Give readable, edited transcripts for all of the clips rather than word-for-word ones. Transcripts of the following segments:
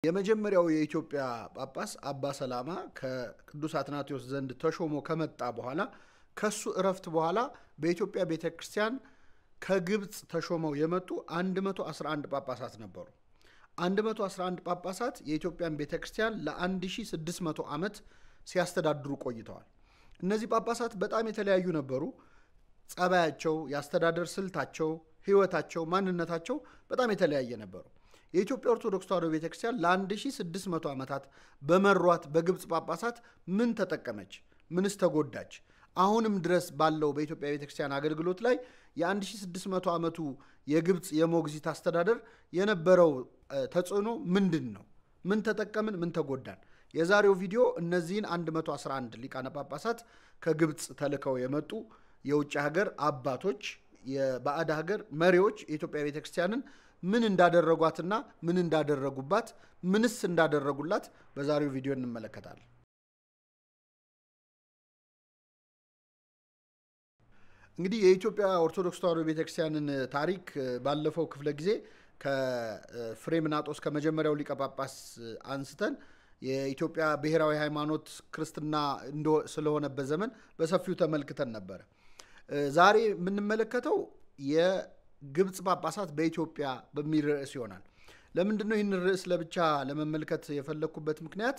የመጀመሪያው የኢትዮጵያ ጳጳስ አባ ሰላማ ከቅዱስ አትናቴዎስ ዘንድ ተሾሞ ከመጣ በኋላ ከሱ እረፍት በኋላ በኢትዮጵያ ቤተክርስቲያን ከግብጽ ተሾመው የመጡ 111 ጳጳሳት ነበሩ። 111 ጳጳሳት የኢትዮጵያን ቤተክርስቲያን ለ1600 ዓመት ሲያስተዳድሩ ቆይተዋል። እነዚህ ጳጳሳት በጣም የተለያዩ ነበሩ። ጸባያቸው፣ ያስተዳደር ስልታቸው፣ ህይወታቸው፣ ማንነታቸው በጣም የተለያየ ነበሩ። የኢትዮጵያ ኦርቶዶክስ ተዋሕዶ ቤተክርስቲያን ለ1600 ዓመታት በመሯት በግብጽ ጳጳሳት ምን ተጠቀመች? ምንስ ተጎዳች? አሁንም ድረስ ባለው በኢትዮጵያ ቤተክርስቲያን አገልግሎት ላይ የ1600 ዓመቱ የግብጽ የሞግዚት አስተዳደር የነበረው ተጽዕኖ ምንድነው? ምን ተጠቀምን? ምን ተጎዳን? የዛሬው ቪዲዮ እነዚህን 111 ሊቃነ ጳጳሳት ከግብጽ ተልከው የመጡ የውጭ ሀገር አባቶች፣ የባዕድ ሀገር መሪዎች የኢትዮጵያ ቤተክርስቲያንን ምን እንዳደረጓትና ምን እንዳደረጉባት ምንስ እንዳደረጉላት በዛሬው ቪዲዮ እንመለከታለን። እንግዲህ የኢትዮጵያ ኦርቶዶክስ ተዋሕዶ ቤተክርስቲያንን ታሪክ ባለፈው ክፍለ ጊዜ ከፍሬምናጦስ ከመጀመሪያው ሊቀ ጳጳስ አንስተን የኢትዮጵያ ብሔራዊ ሃይማኖት ክርስትና ስለሆነበት ዘመን በሰፊው ተመልክተን ነበር። ዛሬ የምንመለከተው የግብጽ ጳጳሳት በኢትዮጵያ በሚል ርዕስ ይሆናል። ለምንድነው ይህን ርዕስ ለብቻ ለመመልከት የፈለኩበት ምክንያት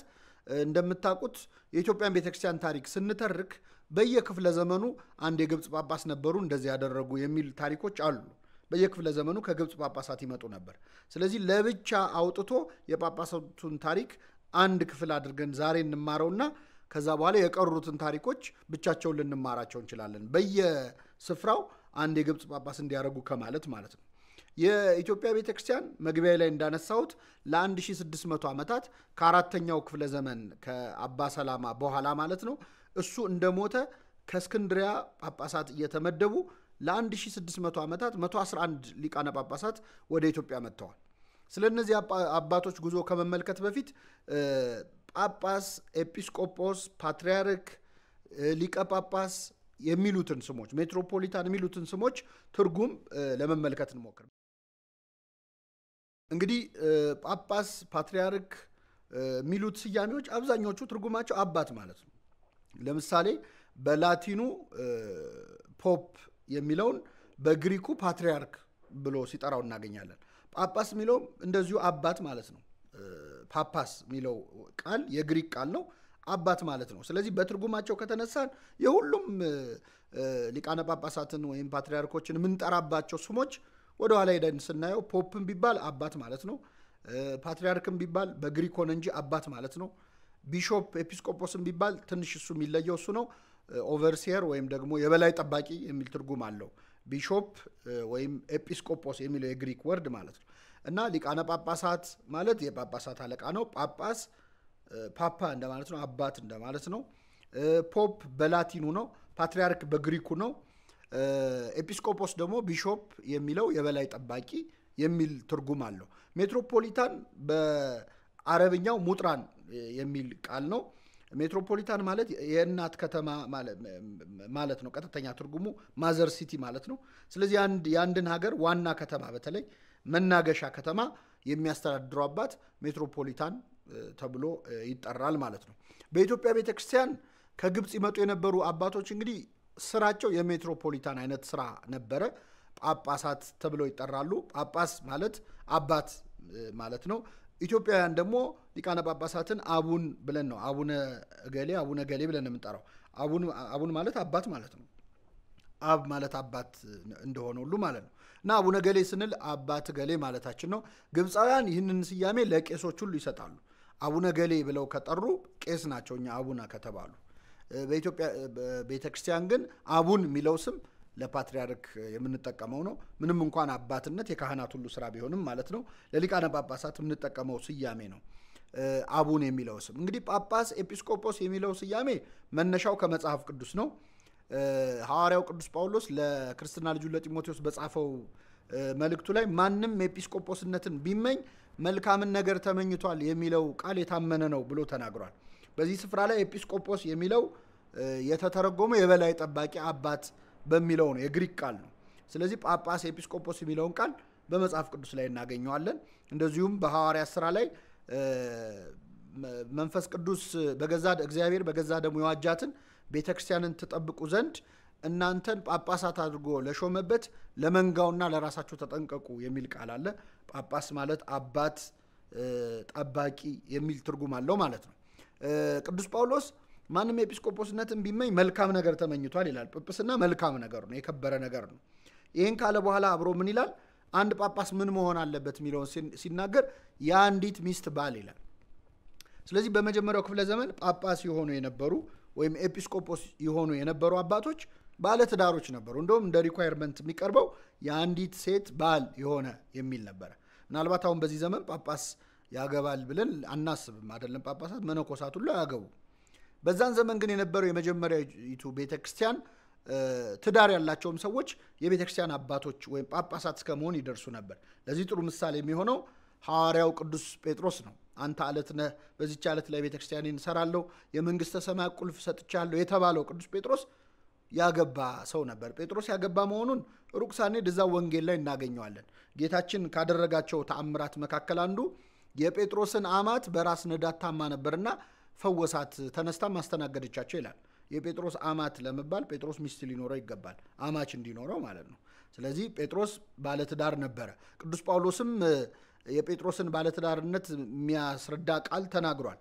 እንደምታውቁት የኢትዮጵያን ቤተክርስቲያን ታሪክ ስንተርክ በየክፍለ ዘመኑ አንድ የግብጽ ጳጳስ ነበሩ እንደዚህ ያደረጉ የሚል ታሪኮች አሉ። በየክፍለ ዘመኑ ከግብጽ ጳጳሳት ይመጡ ነበር። ስለዚህ ለብቻ አውጥቶ የጳጳሳቱን ታሪክ አንድ ክፍል አድርገን ዛሬ እንማረውና ከዛ በኋላ የቀሩትን ታሪኮች ብቻቸውን ልንማራቸው እንችላለን። በየስፍራው አንድ የግብጽ ጳጳስ እንዲያደርጉ ከማለት ማለት ነው። የኢትዮጵያ ቤተክርስቲያን መግቢያ ላይ እንዳነሳሁት ለ1600 ዓመታት ከአራተኛው ክፍለ ዘመን ከአባ ሰላማ በኋላ ማለት ነው እሱ እንደሞተ ከእስክንድሪያ ጳጳሳት እየተመደቡ ለ1600 ዓመታት 111 ሊቃነ ጳጳሳት ወደ ኢትዮጵያ መጥተዋል። ስለነዚህ አባቶች ጉዞ ከመመልከት በፊት ጳጳስ፣ ኤጲስቆጶስ፣ ፓትርያርክ፣ ሊቀ ጳጳስ የሚሉትን ስሞች፣ ሜትሮፖሊታን የሚሉትን ስሞች ትርጉም ለመመልከት እንሞክር። እንግዲህ ጳጳስ፣ ፓትርያርክ የሚሉት ስያሜዎች አብዛኞቹ ትርጉማቸው አባት ማለት ነው። ለምሳሌ በላቲኑ ፖፕ የሚለውን በግሪኩ ፓትርያርክ ብሎ ሲጠራው እናገኛለን። ጳጳስ የሚለው እንደዚሁ አባት ማለት ነው። ፓፓስ የሚለው ቃል የግሪክ ቃል ነው፣ አባት ማለት ነው። ስለዚህ በትርጉማቸው ከተነሳን የሁሉም ሊቃነ ጳጳሳትን ወይም ፓትርያርኮችን የምንጠራባቸው ስሞች ወደ ኋላ ሄደን ስናየው ፖፕም ቢባል አባት ማለት ነው። ፓትርያርክም ቢባል በግሪክ ሆነ እንጂ አባት ማለት ነው። ቢሾፕ ኤጲስቆጶስም ቢባል ትንሽ እሱ የሚለየው እሱ ነው። ኦቨርሲየር ወይም ደግሞ የበላይ ጠባቂ የሚል ትርጉም አለው። ቢሾፕ ወይም ኤጲስቆጶስ የሚለው የግሪክ ወርድ ማለት ነው። እና ሊቃነ ጳጳሳት ማለት የጳጳሳት አለቃ ነው። ጳጳስ ፓፓ እንደማለት ነው፣ አባት እንደማለት ነው። ፖፕ በላቲኑ ነው፣ ፓትርያርክ በግሪኩ ነው። ኤጲስቆጶስ ደግሞ ቢሾፕ የሚለው የበላይ ጠባቂ የሚል ትርጉም አለው። ሜትሮፖሊታን በአረብኛው ሙጥራን የሚል ቃል ነው። ሜትሮፖሊታን ማለት የእናት ከተማ ማለት ነው። ቀጥተኛ ትርጉሙ ማዘር ሲቲ ማለት ነው። ስለዚህ የአንድን ሀገር ዋና ከተማ በተለይ መናገሻ ከተማ የሚያስተዳድረው አባት ሜትሮፖሊታን ተብሎ ይጠራል ማለት ነው። በኢትዮጵያ ቤተክርስቲያን ከግብጽ ይመጡ የነበሩ አባቶች እንግዲህ ስራቸው የሜትሮፖሊታን አይነት ስራ ነበረ። ጳጳሳት ተብለው ይጠራሉ። ጳጳስ ማለት አባት ማለት ነው። ኢትዮጵያውያን ደግሞ ሊቃነ ጳጳሳትን አቡን ብለን ነው አቡነ ገሌ ብለን ነው የምንጠራው። አቡን ማለት አባት ማለት ነው። አብ ማለት አባት እንደሆነ ሁሉ ማለት ነው። እና አቡነ ገሌ ስንል አባት ገሌ ማለታችን ነው። ግብፃውያን ይህንን ስያሜ ለቄሶች ሁሉ ይሰጣሉ። አቡነ ገሌ ብለው ከጠሩ ቄስ ናቸው እኛ አቡነ ከተባሉ። በኢትዮጵያ ቤተክርስቲያን ግን አቡን የሚለው ስም ለፓትርያርክ የምንጠቀመው ነው። ምንም እንኳን አባትነት የካህናት ሁሉ ስራ ቢሆንም ማለት ነው። ለሊቃነ ጳጳሳት የምንጠቀመው ስያሜ ነው አቡን የሚለው ስም። እንግዲህ ጳጳስ፣ ኤጲስቆጶስ የሚለው ስያሜ መነሻው ከመጽሐፍ ቅዱስ ነው። ሐዋርያው ቅዱስ ጳውሎስ ለክርስትና ልጁ ለጢሞቴዎስ በጻፈው መልእክቱ ላይ ማንም ኤጲስቆጶስነትን ቢመኝ መልካምን ነገር ተመኝቷል የሚለው ቃል የታመነ ነው ብሎ ተናግሯል። በዚህ ስፍራ ላይ ኤጲስቆጶስ የሚለው የተተረጎመው የበላይ ጠባቂ አባት በሚለው ነው፣ የግሪክ ቃል ነው። ስለዚህ ጳጳስ ኤጲስቆጶስ የሚለውን ቃል በመጽሐፍ ቅዱስ ላይ እናገኘዋለን። እንደዚሁም በሐዋርያት ሥራ ላይ መንፈስ ቅዱስ እግዚአብሔር በገዛ ደሙ የዋጃትን ቤተክርስቲያንን ትጠብቁ ዘንድ እናንተን ጳጳሳት አድርጎ ለሾመበት ለመንጋውና ለራሳችሁ ተጠንቀቁ የሚል ቃል አለ። ጳጳስ ማለት አባት፣ ጠባቂ የሚል ትርጉም አለው ማለት ነው። ቅዱስ ጳውሎስ ማንም ኤጲስቆጶስነትን ቢመኝ መልካም ነገር ተመኝቷል ይላል። ጵጵስና መልካም ነገር ነው፣ የከበረ ነገር ነው። ይህን ካለ በኋላ አብሮ ምን ይላል? አንድ ጳጳስ ምን መሆን አለበት የሚለውን ሲናገር የአንዲት ሚስት ባል ይላል። ስለዚህ በመጀመሪያው ክፍለ ዘመን ጳጳስ የሆኑ የነበሩ ወይም ኤጲስቆጶስ የሆኑ የነበሩ አባቶች ባለትዳሮች ነበሩ። እንደውም እንደ ሪኳየርመንት የሚቀርበው የአንዲት ሴት ባል የሆነ የሚል ነበረ። ምናልባት አሁን በዚህ ዘመን ጳጳስ ያገባል ብለን አናስብም አይደለም። ጳጳሳት መነኮሳት ሁሉ አያገቡ። በዛን ዘመን ግን የነበረው የመጀመሪያዊቱ ቤተክርስቲያን ትዳር ያላቸውም ሰዎች የቤተክርስቲያን አባቶች ወይም ጳጳሳት እስከ መሆን ይደርሱ ነበር። ለዚህ ጥሩ ምሳሌ የሚሆነው ሐዋርያው ቅዱስ ጴጥሮስ ነው። አንተ አለት ነህ፣ በዚህች አለት ላይ ቤተክርስቲያንን እሰራለሁ፣ የመንግስተ ሰማያት ቁልፍ ሰጥቻለሁ የተባለው ቅዱስ ጴጥሮስ ያገባ ሰው ነበር። ጴጥሮስ ያገባ መሆኑን ሩቅ ሳንሄድ እዛው ወንጌል ላይ እናገኘዋለን። ጌታችን ካደረጋቸው ተአምራት መካከል አንዱ የጴጥሮስን አማት በራስ ንዳድ ታማ ነበርና ፈወሳት፣ ተነስታም ማስተናገደቻቸው ይላል። የጴጥሮስ አማት ለመባል ጴጥሮስ ሚስት ሊኖረው ይገባል፣ አማች እንዲኖረው ማለት ነው። ስለዚህ ጴጥሮስ ባለትዳር ነበረ። ቅዱስ ጳውሎስም የጴጥሮስን ባለትዳርነት የሚያስረዳ ቃል ተናግሯል።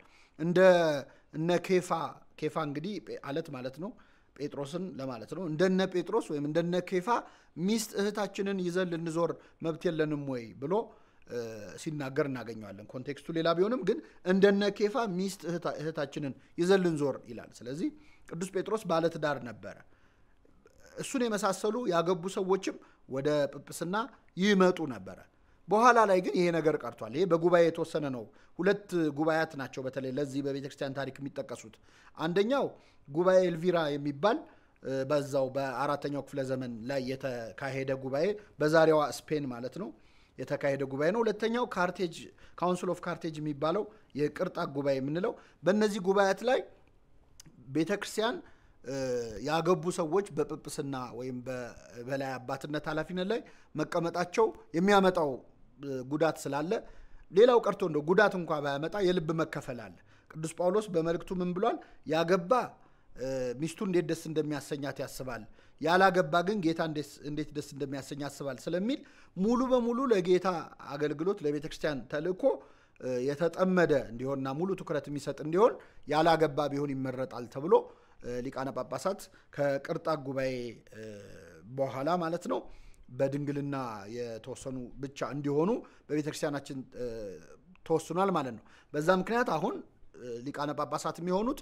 እነ ኬፋ እንግዲህ አለት ማለት ነው፣ ጴጥሮስን ለማለት ነው። እንደነ ጴጥሮስ ወይም እንደነ ኬፋ ሚስት እህታችንን ይዘን ልንዞር መብት የለንም ወይ ብሎ ሲናገር እናገኘዋለን። ኮንቴክስቱ ሌላ ቢሆንም ግን እንደነ ኬፋ ሚስት እህታችንን ይዘን ልንዞር ይላል። ስለዚህ ቅዱስ ጴጥሮስ ባለትዳር ነበረ። እሱን የመሳሰሉ ያገቡ ሰዎችም ወደ ጵጵስና ይመጡ ነበረ። በኋላ ላይ ግን ይሄ ነገር ቀርቷል። ይሄ በጉባኤ የተወሰነ ነው። 2 ጉባኤያት ናቸው በተለይ ለዚህ በቤተክርስቲያን ታሪክ የሚጠቀሱት። አንደኛው ጉባኤ ኤልቪራ የሚባል በዛው በ4ኛው ክፍለ ዘመን ላይ የተካሄደ ጉባኤ፣ በዛሬዋ ስፔን ማለት ነው የተካሄደ ጉባኤ ነው። ሁለተኛው ካውንስል ኦፍ ካርቴጅ የሚባለው የቅርጣት ጉባኤ የምንለው። በእነዚህ ጉባኤያት ላይ ቤተክርስቲያን ያገቡ ሰዎች በጵጵስና ወይም በበላይ አባትነት ኃላፊነት ላይ መቀመጣቸው የሚያመጣው ጉዳት ስላለ፣ ሌላው ቀርቶ እንደው ጉዳት እንኳ ባያመጣ የልብ መከፈል አለ። ቅዱስ ጳውሎስ በመልእክቱ ምን ብሏል? ያገባ ሚስቱ እንዴት ደስ እንደሚያሰኛት ያስባል፣ ያላገባ ግን ጌታ እንዴት ደስ እንደሚያሰኝ ያስባል ስለሚል ሙሉ በሙሉ ለጌታ አገልግሎት ለቤተክርስቲያን ተልእኮ የተጠመደ እንዲሆንና ሙሉ ትኩረት የሚሰጥ እንዲሆን ያላገባ ቢሆን ይመረጣል ተብሎ ሊቃነ ጳጳሳት ከቅርጣት ጉባኤ በኋላ ማለት ነው በድንግልና የተወሰኑ ብቻ እንዲሆኑ በቤተክርስቲያናችን ተወስኗል ማለት ነው። በዛ ምክንያት አሁን ሊቃነ ጳጳሳት የሚሆኑት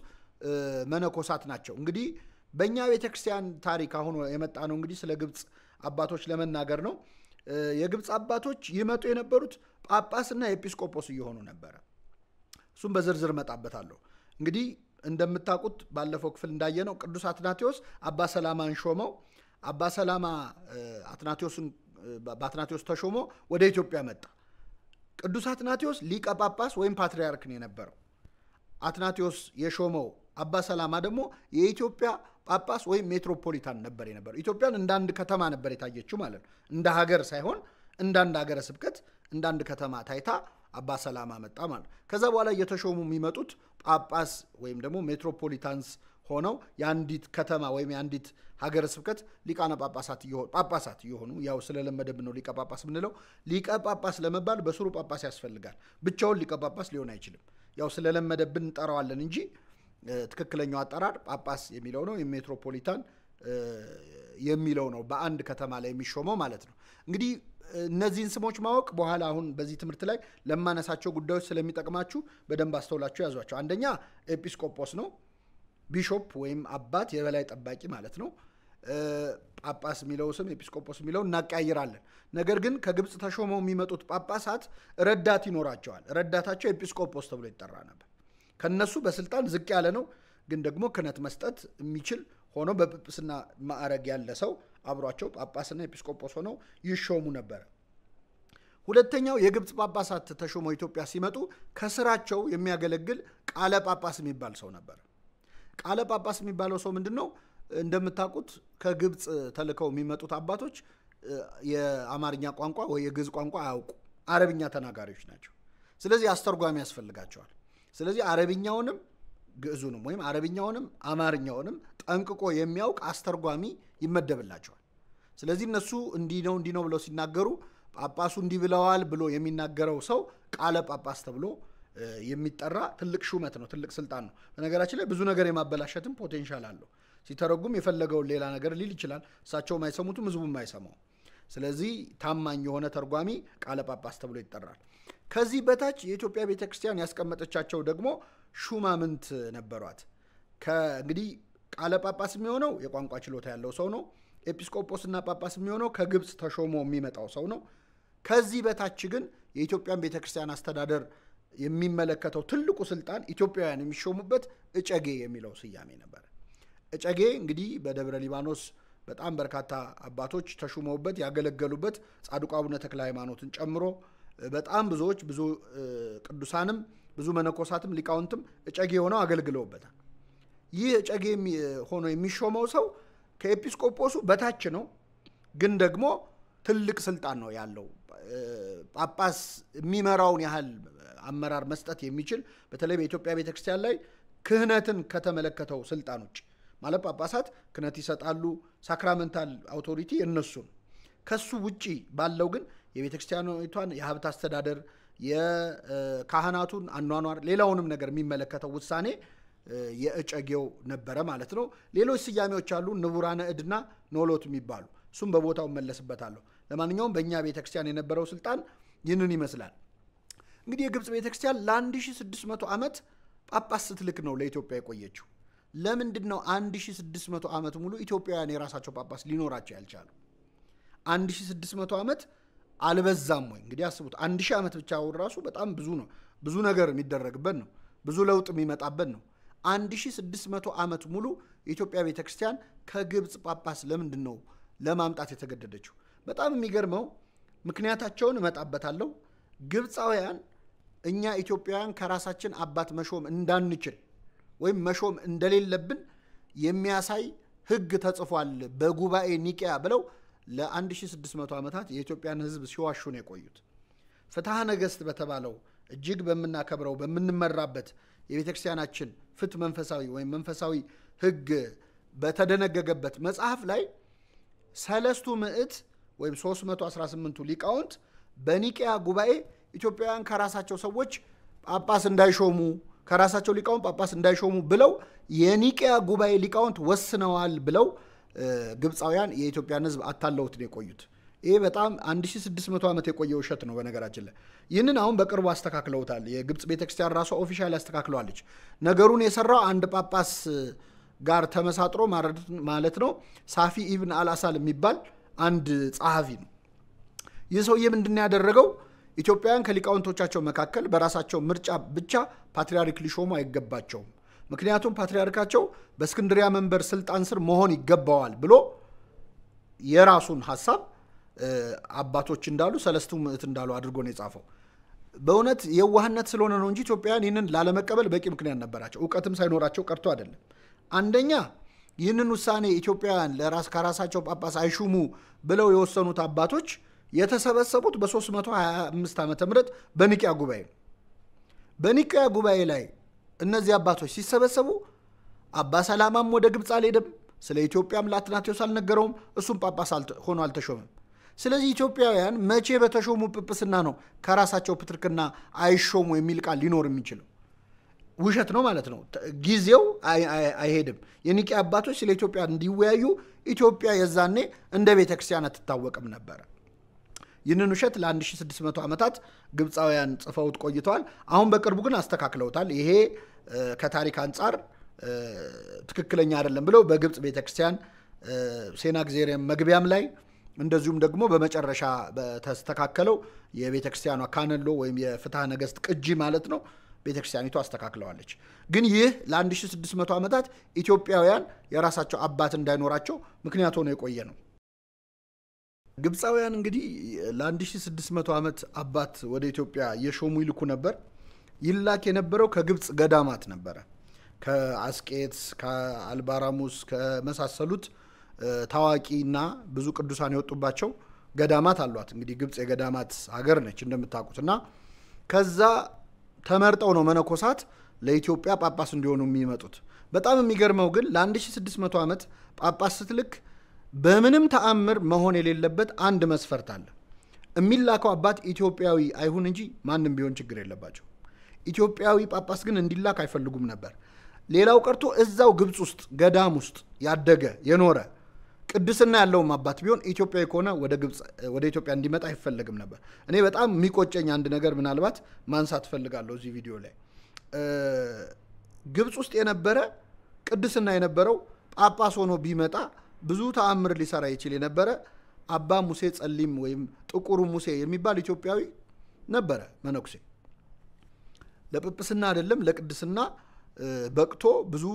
መነኮሳት ናቸው። እንግዲህ በእኛ ቤተክርስቲያን ታሪክ አሁን የመጣ ነው እንግዲህ ስለ ግብፅ አባቶች ለመናገር ነው። የግብፅ አባቶች ይመጡ የነበሩት ጳጳስና ኤጲስቆጶስ እየሆኑ ነበረ። እሱም በዝርዝር መጣበታለሁ። እንግዲህ እንደምታውቁት ባለፈው ክፍል እንዳየነው ቅዱስ አትናቴዎስ አባ ሰላማን ሾመው። አባ ሰላማ በአትናቴዎስ ተሾሞ ወደ ኢትዮጵያ መጣ። ቅዱስ አትናቴዎስ ሊቀ ጳጳስ ወይም ፓትርያርክ ነው የነበረው። አትናቴዎስ የሾመው አባ ሰላማ ደግሞ የኢትዮጵያ ጳጳስ ወይም ሜትሮፖሊታን ነበር የነበረው። ኢትዮጵያን እንደ አንድ ከተማ ነበር የታየችው ማለት ነው። እንደ ሀገር ሳይሆን እንደ አንድ ሀገረ ስብከት እንደ አንድ ከተማ ታይታ አባ ሰላማ መጣ ማለት። ከዛ በኋላ እየተሾሙ የሚመጡት ጳጳስ ወይም ደግሞ ሜትሮፖሊታንስ ሆነው የአንዲት ከተማ ወይም የአንዲት ሀገረ ስብከት ሊቃነ ጳጳሳት እየሆኑ ያው ስለለመደብን ነው ሊቀ ጳጳስ ምንለው። ሊቀ ጳጳስ ለመባል በስሩ ጳጳስ ያስፈልጋል። ብቻውን ሊቀ ጳጳስ ሊሆን አይችልም። ያው ስለለመደብን እንጠራዋለን እንጂ ትክክለኛው አጠራር ጳጳስ የሚለው ነው። የሜትሮፖሊታን የሚለው ነው። በአንድ ከተማ ላይ የሚሾመው ማለት ነው። እንግዲህ እነዚህን ስሞች ማወቅ በኋላ አሁን በዚህ ትምህርት ላይ ለማነሳቸው ጉዳዮች ስለሚጠቅማችሁ በደንብ አስተውላችሁ ያዟቸው። አንደኛ ኤጲስቆጶስ ነው፣ ቢሾፕ ወይም አባት፣ የበላይ ጠባቂ ማለት ነው። ጳጳስ የሚለው ስም ኤጲስቆጶስ የሚለው እናቀያይራለን። ነገር ግን ከግብፅ ተሾመው የሚመጡት ጳጳሳት ረዳት ይኖራቸዋል። ረዳታቸው ኤጲስቆጶስ ተብሎ ይጠራ ነበር። ከነሱ በስልጣን ዝቅ ያለ ነው፣ ግን ደግሞ ክህነት መስጠት የሚችል ሆኖ በጵጵስና ማዕረግ ያለ ሰው አብሯቸው ጳጳስና ኤጲስቆጶስ ሆነው ይሾሙ ነበር። ሁለተኛው የግብፅ ጳጳሳት ተሾመው ኢትዮጵያ ሲመጡ ከስራቸው የሚያገለግል ቃለ ጳጳስ የሚባል ሰው ነበር። ቃለ ጳጳስ የሚባለው ሰው ምንድነው? እንደምታውቁት ከግብፅ ተልከው የሚመጡት አባቶች የአማርኛ ቋንቋ ወይ የግዕዝ ቋንቋ አያውቁ፣ አረብኛ ተናጋሪዎች ናቸው። ስለዚህ አስተርጓሚ ያስፈልጋቸዋል ስለዚህ አረብኛውንም ግዕዙንም ወይም አረብኛውንም አማርኛውንም ጠንቅቆ የሚያውቅ አስተርጓሚ ይመደብላቸዋል ስለዚህ እነሱ እንዲህ ነው ብለው ሲናገሩ ጳጳሱ እንዲህ ብለዋል ብሎ የሚናገረው ሰው ቃለ ጳጳስ ተብሎ የሚጠራ ትልቅ ሹመት ነው ትልቅ ስልጣን ነው በነገራችን ላይ ብዙ ነገር የማበላሸትም ፖቴንሻል አለው ሲተረጉም የፈለገው ሌላ ነገር ሊል ይችላል እሳቸው ማይሰሙትም ህዝቡ ማይሰማው ስለዚህ ታማኝ የሆነ ተርጓሚ ቃለ ጳጳስ ተብሎ ይጠራል ከዚህ በታች የኢትዮጵያ ቤተክርስቲያን ያስቀመጠቻቸው ደግሞ ሹማምንት ነበሯት ከእንግዲህ ቃለ ጳጳስ የሚሆነው የቋንቋ ችሎታ ያለው ሰው ነው ኤጲስቆጶስና ጳጳስ የሚሆነው ከግብጽ ተሾሞ የሚመጣው ሰው ነው ከዚህ በታች ግን የኢትዮጵያን ቤተክርስቲያን አስተዳደር የሚመለከተው ትልቁ ስልጣን ኢትዮጵያውያን የሚሾሙበት እጨጌ የሚለው ስያሜ ነበር እጨጌ እንግዲህ በደብረ ሊባኖስ በጣም በርካታ አባቶች ተሾመውበት ያገለገሉበት ጻድቁ አቡነ ተክለ ሃይማኖትን ጨምሮ በጣም ብዙ ቅዱሳንም ብዙ መነኮሳትም ሊቃውንትም እጨጌ ሆነው አገልግለውበታል ይህ እጨጌ ሆኖ የሚሾመው ሰው ከኤጲስቆጶሱ በታች ነው ግን ደግሞ ትልቅ ስልጣን ነው ያለው ጳጳስ የሚመራውን ያህል አመራር መስጠት የሚችል በተለይ በኢትዮጵያ ቤተክርስቲያን ላይ ክህነትን ከተመለከተው ስልጣኖች ማለት ጳጳሳት ክህነት ይሰጣሉ ሳክራመንታል አውቶሪቲ እነሱ ከሱ ውጪ ባለው ግን የቤተክርስቲያኗን የሀብት አስተዳደር የካህናቱን አኗኗር ሌላውንም ነገር የሚመለከተው ውሳኔ የእጨጌው ነበረ ማለት ነው ሌሎች ስያሜዎች አሉ ንቡራነ እድና ኖሎት የሚባሉ እሱም በቦታው መለስበታለሁ ለማንኛውም በእኛ ቤተክርስቲያን የነበረው ስልጣን ይህንን ይመስላል እንግዲህ የግብጽ ቤተክርስቲያን ለ1600 ዓመት ጳጳስ ስትልክ ነው ለኢትዮጵያ የቆየችው ለምንድነው 1600 ዓመት ሙሉ ኢትዮጵያውያን የራሳቸው ጳጳስ ሊኖራቸው ያልቻሉ 1600 ዓመት አልበዛም ወይ እንግዲህ አስቡት 1000 ዓመት ብቻ ወራሱ በጣም ብዙ ነው ብዙ ነገር የሚደረግበት ነው ብዙ ለውጥ የሚመጣበት ነው 1600 ዓመት ሙሉ የኢትዮጵያ ቤተክርስቲያን ከግብጽ ጳጳስ ለምንድነው ለማምጣት የተገደደችው በጣም የሚገርመው ምክንያታቸውን እመጣበታለሁ ግብጻውያን እኛ ኢትዮጵያውያን ከራሳችን አባት መሾም እንዳንችል ወይም መሾም እንደሌለብን የሚያሳይ ህግ ተጽፏል በጉባኤ ኒቂያ ብለው ለ1600 ዓመታት የኢትዮጵያን ህዝብ ሲዋሹ ነው የቆዩት ፍትሐ ነገሥት በተባለው እጅግ በመናከብረው በመንመራበት የቤተክርስቲያናችን ፍት መንፈሳዊ ወይም መንፈሳዊ ህግ በተደነገገበት መጽሐፍ ላይ ሰለስቱ ምዕት ወይም 318 ሊቃውንት በኒቂያ ጉባኤ ኢትዮጵያውያን ከራሳቸው ሰዎች ጳጳስ እንዳይሾሙ ከራሳቸው ሊቃውንት ጳጳስ እንዳይሾሙ ብለው የኒቂያ ጉባኤ ሊቃውንት ወስነዋል ብለው ግብጻውያን የኢትዮጵያን ህዝብ አታለውት ነው የቆዩት ይሄ በጣም 1600 ዓመት የቆየው ሸት ነው በነገራችን ላይ ይህንን አሁን በቅርቡ አስተካክለውታል የግብጽ ቤተክርስቲያን ራሷ ኦፊሻሊ አስተካክለዋለች ነገሩን የሰራው አንድ ጳጳስ ጋር ተመሳጥሮ ማለት ነው ሳፊ ኢብን አልአሳል የሚባል አንድ ጸሐፊ ነው ይህ ሰውዬ ምንድነው ያደረገው ኢትዮጵያውያን ከሊቃውንቶቻቸው መካከል በራሳቸው ምርጫ ብቻ ፓትሪያርክ ሊሾሙ አይገባቸውም ምክንያቱም ፓትሪያርካቸው በእስክንድሪያ መንበር ስልጣን ስር መሆን ይገባዋል ብሎ የራሱን ሐሳብ አባቶች እንዳሉ ሰለስቱ ምዕት እንዳሉ አድርጎ ነው የጻፈው በእውነት የዋህነት ስለሆነ ነው እንጂ ኢትዮጵያውያን ይህንን ላለመቀበል በቂ ምክንያት ነበራቸው ዕውቀትም ሳይኖራቸው ቀርቶ አይደለም አንደኛ ይህንን ውሳኔ ኢትዮጵያውያን ከራሳቸው ጳጳስ አይሹሙ ብለው የወሰኑት አባቶች የተሰበሰቡት በ325 ዓመተ ምህረት በኒቂያ ጉባኤ በኒቂያ ጉባኤ ላይ እነዚህ አባቶች ሲሰበሰቡ አባ ሰላማም ወደ ግብጽ አልሄደም ስለ ኢትዮጵያም ለአትናቴዎስ አልነገረውም እሱም ጳጳስ ሆኖ አልተሾመም ስለዚህ ኢትዮጵያውያን መቼ በተሾሙ ጵጵስና ነው ከራሳቸው ፕትርክና አይሾሙ የሚል ቃል ሊኖር የሚችለው ውሸት ነው ማለት ነው ጊዜው አይሄድም የኒቂያ አባቶች ስለ ኢትዮጵያ እንዲወያዩ ኢትዮጵያ የዛኔ እንደ ቤተክርስቲያን አትታወቅም ነበር ይህንን ውሸት ለ1600 ዓመታት ግብጻውያን ጽፈውት ቆይተዋል አሁን በቅርቡ ግን አስተካክለውታል ይሄ ከታሪክ አንፃር ትክክለኛ አይደለም ብለው በግብጽ ቤተክርስቲያን ሴናግዜሪየም መግቢያም ላይ እንደዚሁም ደግሞ በመጨረሻ በተስተካከለው የቤተክርስቲያኗ ካነሎ ወይም የፍትሐ ነገሥት ቅጂ ማለት ነው ቤተክርስቲያኒቱ አስተካክለዋለች ግን ይህ ለ1600 ዓመታት ኢትዮጵያውያን የራሳቸው አባት እንዳይኖራቸው ምክንያት ሆኖ የቆየ ነው ግብጻውያን እንግዲህ ለ1600 ዓመት አባት ወደ ኢትዮጵያ የሾሙ ይልኩ ነበር ይላክ የነበረው ከግብጽ ገዳማት ነበር ከአስቄጥስ ከአልባራሙስ ከመሳሰሉት ታዋቂና ብዙ ቅዱሳን የወጡባቸው ገዳማት አሏት እንግዲህ ግብጽ የገዳማት ሀገር ነች እንደምታውቁትና ከዛ ተመርጠው ነው መነኮሳት ለኢትዮጵያ ጳጳስ እንዲሆኑ የሚመጡት። በጣም የሚገርመው ግን ለ1600 ዓመት ጳጳስ ስትልክ በምንም ተአምር መሆን የሌለበት አንድ መስፈርት አለ። የሚላከው አባት ኢትዮጵያዊ አይሁን እንጂ ማንም ቢሆን ችግር የለባቸው። ኢትዮጵያዊ ጳጳስ ግን እንዲላክ አይፈልጉም ነበር። ሌላው ቀርቶ እዛው ግብጽ ውስጥ ገዳም ውስጥ ያደገ የኖረ ቅድስና ያለውም አባት ቢሆን ኢትዮጵያዊ ከሆነ ወደ ኢትዮጵያ እንዲመጣ አይፈልግም ነበር። እኔ በጣም የሚቆጨኝ አንድ ነገር ምናልባት ማንሳት ፈልጋለሁ እዚህ ቪዲዮ ላይ። ግብጽ ውስጥ የነበረ ቅድስና የነበረው ጳጳስ ሆኖ ቢመጣ ብዙ ተአምር ሊሰራ ይችል የነበረ አባ ሙሴ ጸሊም ወይም ጥቁሩ ሙሴ የሚባል ኢትዮጵያዊ ነበረ መነኩሴ። ለጵጵስና አይደለም ለቅድስና በቅቶ ብዙ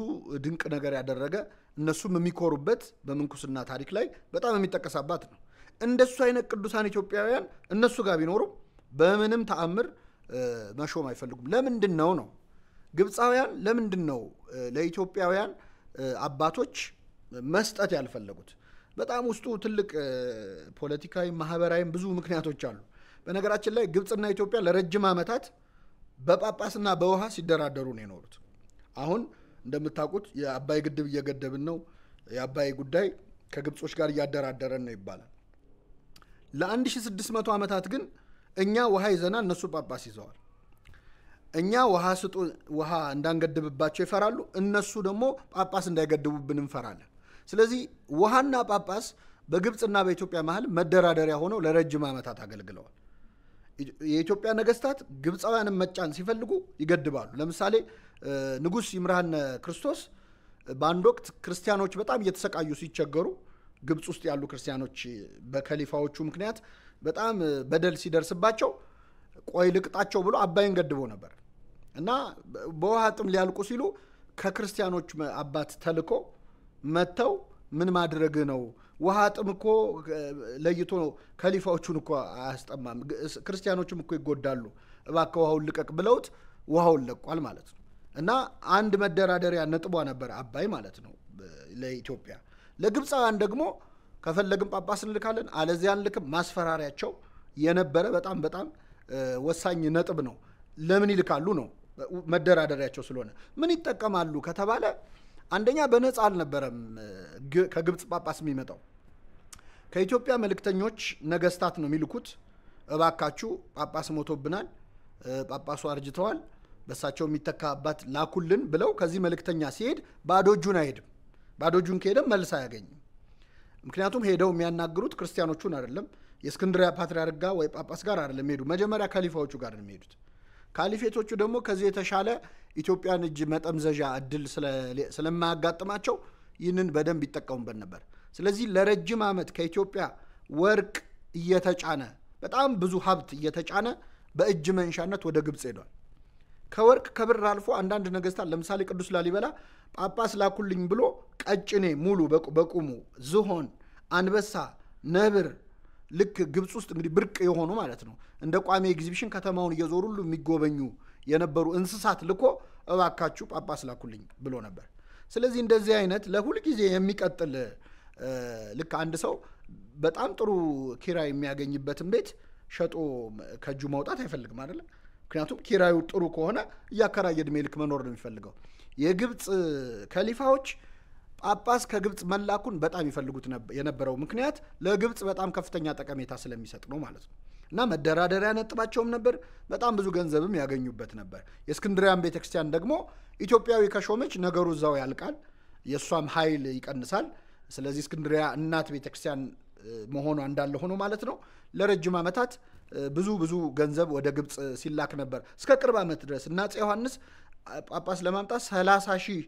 ድንቅ ነገር ያደረገ እነሱም የሚኮሩበት በምንኩስና ታሪክ ላይ በጣም የሚጠቀሳባት ነው። እንደሱ አይነት ቅዱሳን ኢትዮጵያውያን እነሱ ጋር ቢኖሩ በምንም ተአምር መሾም አይፈልጉም። ለምንድን ነው ግብፃውያን ለምንድን ነው ለኢትዮጵያውያን አባቶች መስጠት ያልፈለጉት? በጣም ውስጡ ትልቅ ፖለቲካዊ ማህበራዊ ብዙ ምክንያቶች አሉ። በነገራችን ላይ ግብፅና ኢትዮጵያ ለረጅም ዓመታት በጳጳስና በውሃ ሲደራደሩ ነው የኖሩት። አሁን እንደምታውቁት የአባይ ግድብ እየገደብን ነው። የአባይ ጉዳይ ከግብጾች ጋር እያደራደረን ነው ይባላል። ለ1600 ዓመታት ግን እኛ ውሃ ይዘናል፣ እነሱ ጳጳስ ይዘዋል። እኛ ውሃ እንዳንገድብባቸው ይፈራሉ፣ እነሱ ደግሞ ጳጳስ እንዳይገድቡብን እንፈራለን። ስለዚህ ውሃና ጳጳስ በግብፅና በኢትዮጵያ መሃል መደራደሪያ ሆነው ለረጅም ዓመታት አገልግለዋል። የኢትዮጵያ ነገስታት ግብፃውያንን መጫን ሲፈልጉ ይገድባሉ። ለምሳሌ ንጉስ ይምርሃነ ክርስቶስ በአንድ ወቅት ክርስቲያኖች በጣም እየተሰቃዩ ሲቸገሩ ግብጽ ውስጥ ያሉ ክርስቲያኖች በከሊፋዎቹ ምክንያት በጣም በደል ሲደርስባቸው ቆይ ልቅጣቸው ብሎ አባይን ገድቦ ነበር እና በውሃ ጥም ሊያልቁ ሲሉ ከክርስቲያኖች አባት ተልኮ መተው ምን ማድረግ ነው? ውሃ ጥም እኮ ለይቶ ከሊፋዎቹን እኮ አያስጠማም፣ ክርስቲያኖችም እኮ ይጎዳሉ፣ እባክህ ውሃውን ልቀቅ ብለውት ውሃውን ለቋል ማለት ነው። እና አንድ መደራደሪያ ነጥቧ ነበር አባይ ማለት ነው ለኢትዮጵያ። ለግብፃውያን ደግሞ ከፈለግን ጳጳስ እንልካለን አለዚያ አንልክም ማስፈራሪያቸው የነበረ በጣም በጣም ወሳኝ ነጥብ ነው። ለምን ይልካሉ ነው መደራደሪያቸው ስለሆነ። ምን ይጠቀማሉ ከተባለ አንደኛ በነፃ አልነበረም ከግብጽ ጳጳስ የሚመጣው። ከኢትዮጵያ መልእክተኞች ነገስታት ነው የሚልኩት። እባካችሁ ጳጳስ ሞቶብናል፣ ጳጳሱ አርጅተዋል፣ በሳቸው የሚተካ አባት ላኩልን ብለው ከዚህ መልእክተኛ ሲሄድ ባዶ እጁን አይሄድም። ባዶ እጁን ከሄደም መልስ አያገኝም። ምክንያቱም ሄደው የሚያናግሩት ክርስቲያኖቹን አይደለም፣ የእስክንድሪያ ፓትርያርክ ጋር ወይ ጳጳስ ጋር አይደለም ሄዱ፣ መጀመሪያ ካሊፋዎቹ ጋር ነው የሚሄዱት። ካሊፌቶቹ ደግሞ ከዚህ የተሻለ ኢትዮጵያን እጅ መጠምዘዣ እድል ስለማያጋጥማቸው ይህንን በደንብ ይጠቀሙበት ነበር። ስለዚህ ለረጅም ዓመት ከኢትዮጵያ ወርቅ እየተጫነ በጣም ብዙ ሀብት እየተጫነ በእጅ መንሻነት ወደ ግብጽ ሄዷል። ከወርቅ ከብር አልፎ አንዳንድ ነገስታት ለምሳሌ ቅዱስ ላሊበላ ጳጳስ ላኩልኝ ብሎ ቀጭኔ ሙሉ በቁሙ ዝሆን፣ አንበሳ፣ ነብር ልክ ግብጽ ውስጥ እንግዲህ ብርቅ የሆኑ ማለት ነው እንደ ቋሚ ኤግዚቢሽን ከተማውን እየዞሩ ሁሉ የሚጎበኙ የነበሩ እንስሳት ልኮ እባካችሁ ጳጳስ ላኩልኝ ብሎ ነበር። ስለዚህ እንደዚህ አይነት ለሁል ጊዜ የሚቀጥል ልክ አንድ ሰው በጣም ጥሩ ኪራይ የሚያገኝበትን ቤት ሸጦ ከጁ ማውጣት አይፈልግም አይደል? ምክንያቱም ኪራዩ ጥሩ ከሆነ እያከራየ እድሜ ልክ መኖር ነው የሚፈልገው። የግብጽ ከሊፋዎች ጳጳስ ከግብጽ መላኩን በጣም ይፈልጉት የነበረው ምክንያት ለግብጽ በጣም ከፍተኛ ጠቀሜታ ስለሚሰጥ ነው ማለት ነው። እና መደራደሪያ ነጥባቸውም ነበር፣ በጣም ብዙ ገንዘብም ያገኙበት ነበር። የእስክንድሪያን ቤተክርስቲያን ደግሞ ኢትዮጵያዊ ከሾመች ነገሩ እዛው ያልቃል፣ የእሷም ኃይል ይቀንሳል። ስለዚህ እስክንድሪያ እናት ቤተክርስቲያን መሆኗ እንዳለ ሆኖ ማለት ነው ለረጅም ዓመታት ብዙ ገንዘብ ወደ ግብጽ ሲላክ ነበር እስከ ቅርብ ዓመት ድረስ። እና አፄ ዮሐንስ ጳጳስ ለማምጣት 30 ሺህ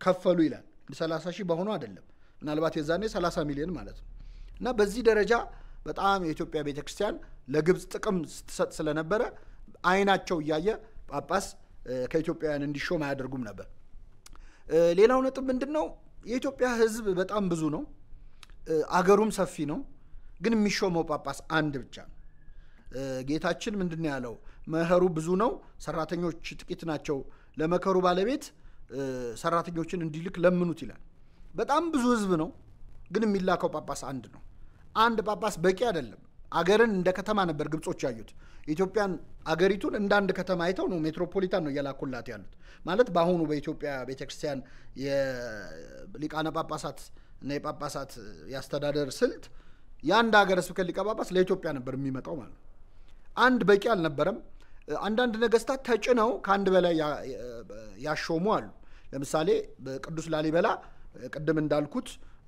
ከፈሉ ይላል። 30 ሺህ በሆኑ አይደለም፣ ምናልባት የዛኔ 30 ሚሊዮን ማለት ነው። እና በዚህ ደረጃ በጣም የኢትዮጵያ ቤተክርስቲያን ለግብጽ ጥቅም ስትሰጥ ስለነበረ አይናቸው እያየ ጳጳስ ከኢትዮጵያውያን እንዲሾም አያደርጉም ነበር። ሌላው ነጥብ ምንድነው? የኢትዮጵያ ሕዝብ በጣም ብዙ ነው፣ አገሩም ሰፊ ነው። ግን የሚሾመው ጳጳስ አንድ ብቻ ነው። ጌታችን ምንድነው ያለው? መኸሩ ብዙ ነው፣ ሰራተኞች ጥቂት ናቸው። ለመከሩ ባለቤት ሰራተኞችን እንዲልክ ለምኑት ይላል። በጣም ብዙ ሕዝብ ነው፣ ግን የሚላከው ጳጳስ አንድ ነው። አንድ ጳጳስ በቂ አይደለም። አገርን እንደ ከተማ ነበር ግብጾች ያዩት። ኢትዮጵያን አገሪቱን እንደ አንድ ከተማ አይተው ነው ሜትሮፖሊታን ነው እያላኩላት ያሉት። ማለት በአሁኑ በኢትዮጵያ ቤተክርስቲያን የሊቃነ ጳጳሳት እና የጳጳሳት ያስተዳደር ስልት የአንድ ሀገረ ስብከት ሊቀ ጳጳስ ለኢትዮጵያ ነበር የሚመጣው ማለት። አንድ በቂ አልነበረም። አንዳንድ ነገስታት ተጭነው ከአንድ በላይ ያሾሙ አሉ። ለምሳሌ በቅዱስ ላሊበላ ቅድም እንዳልኩት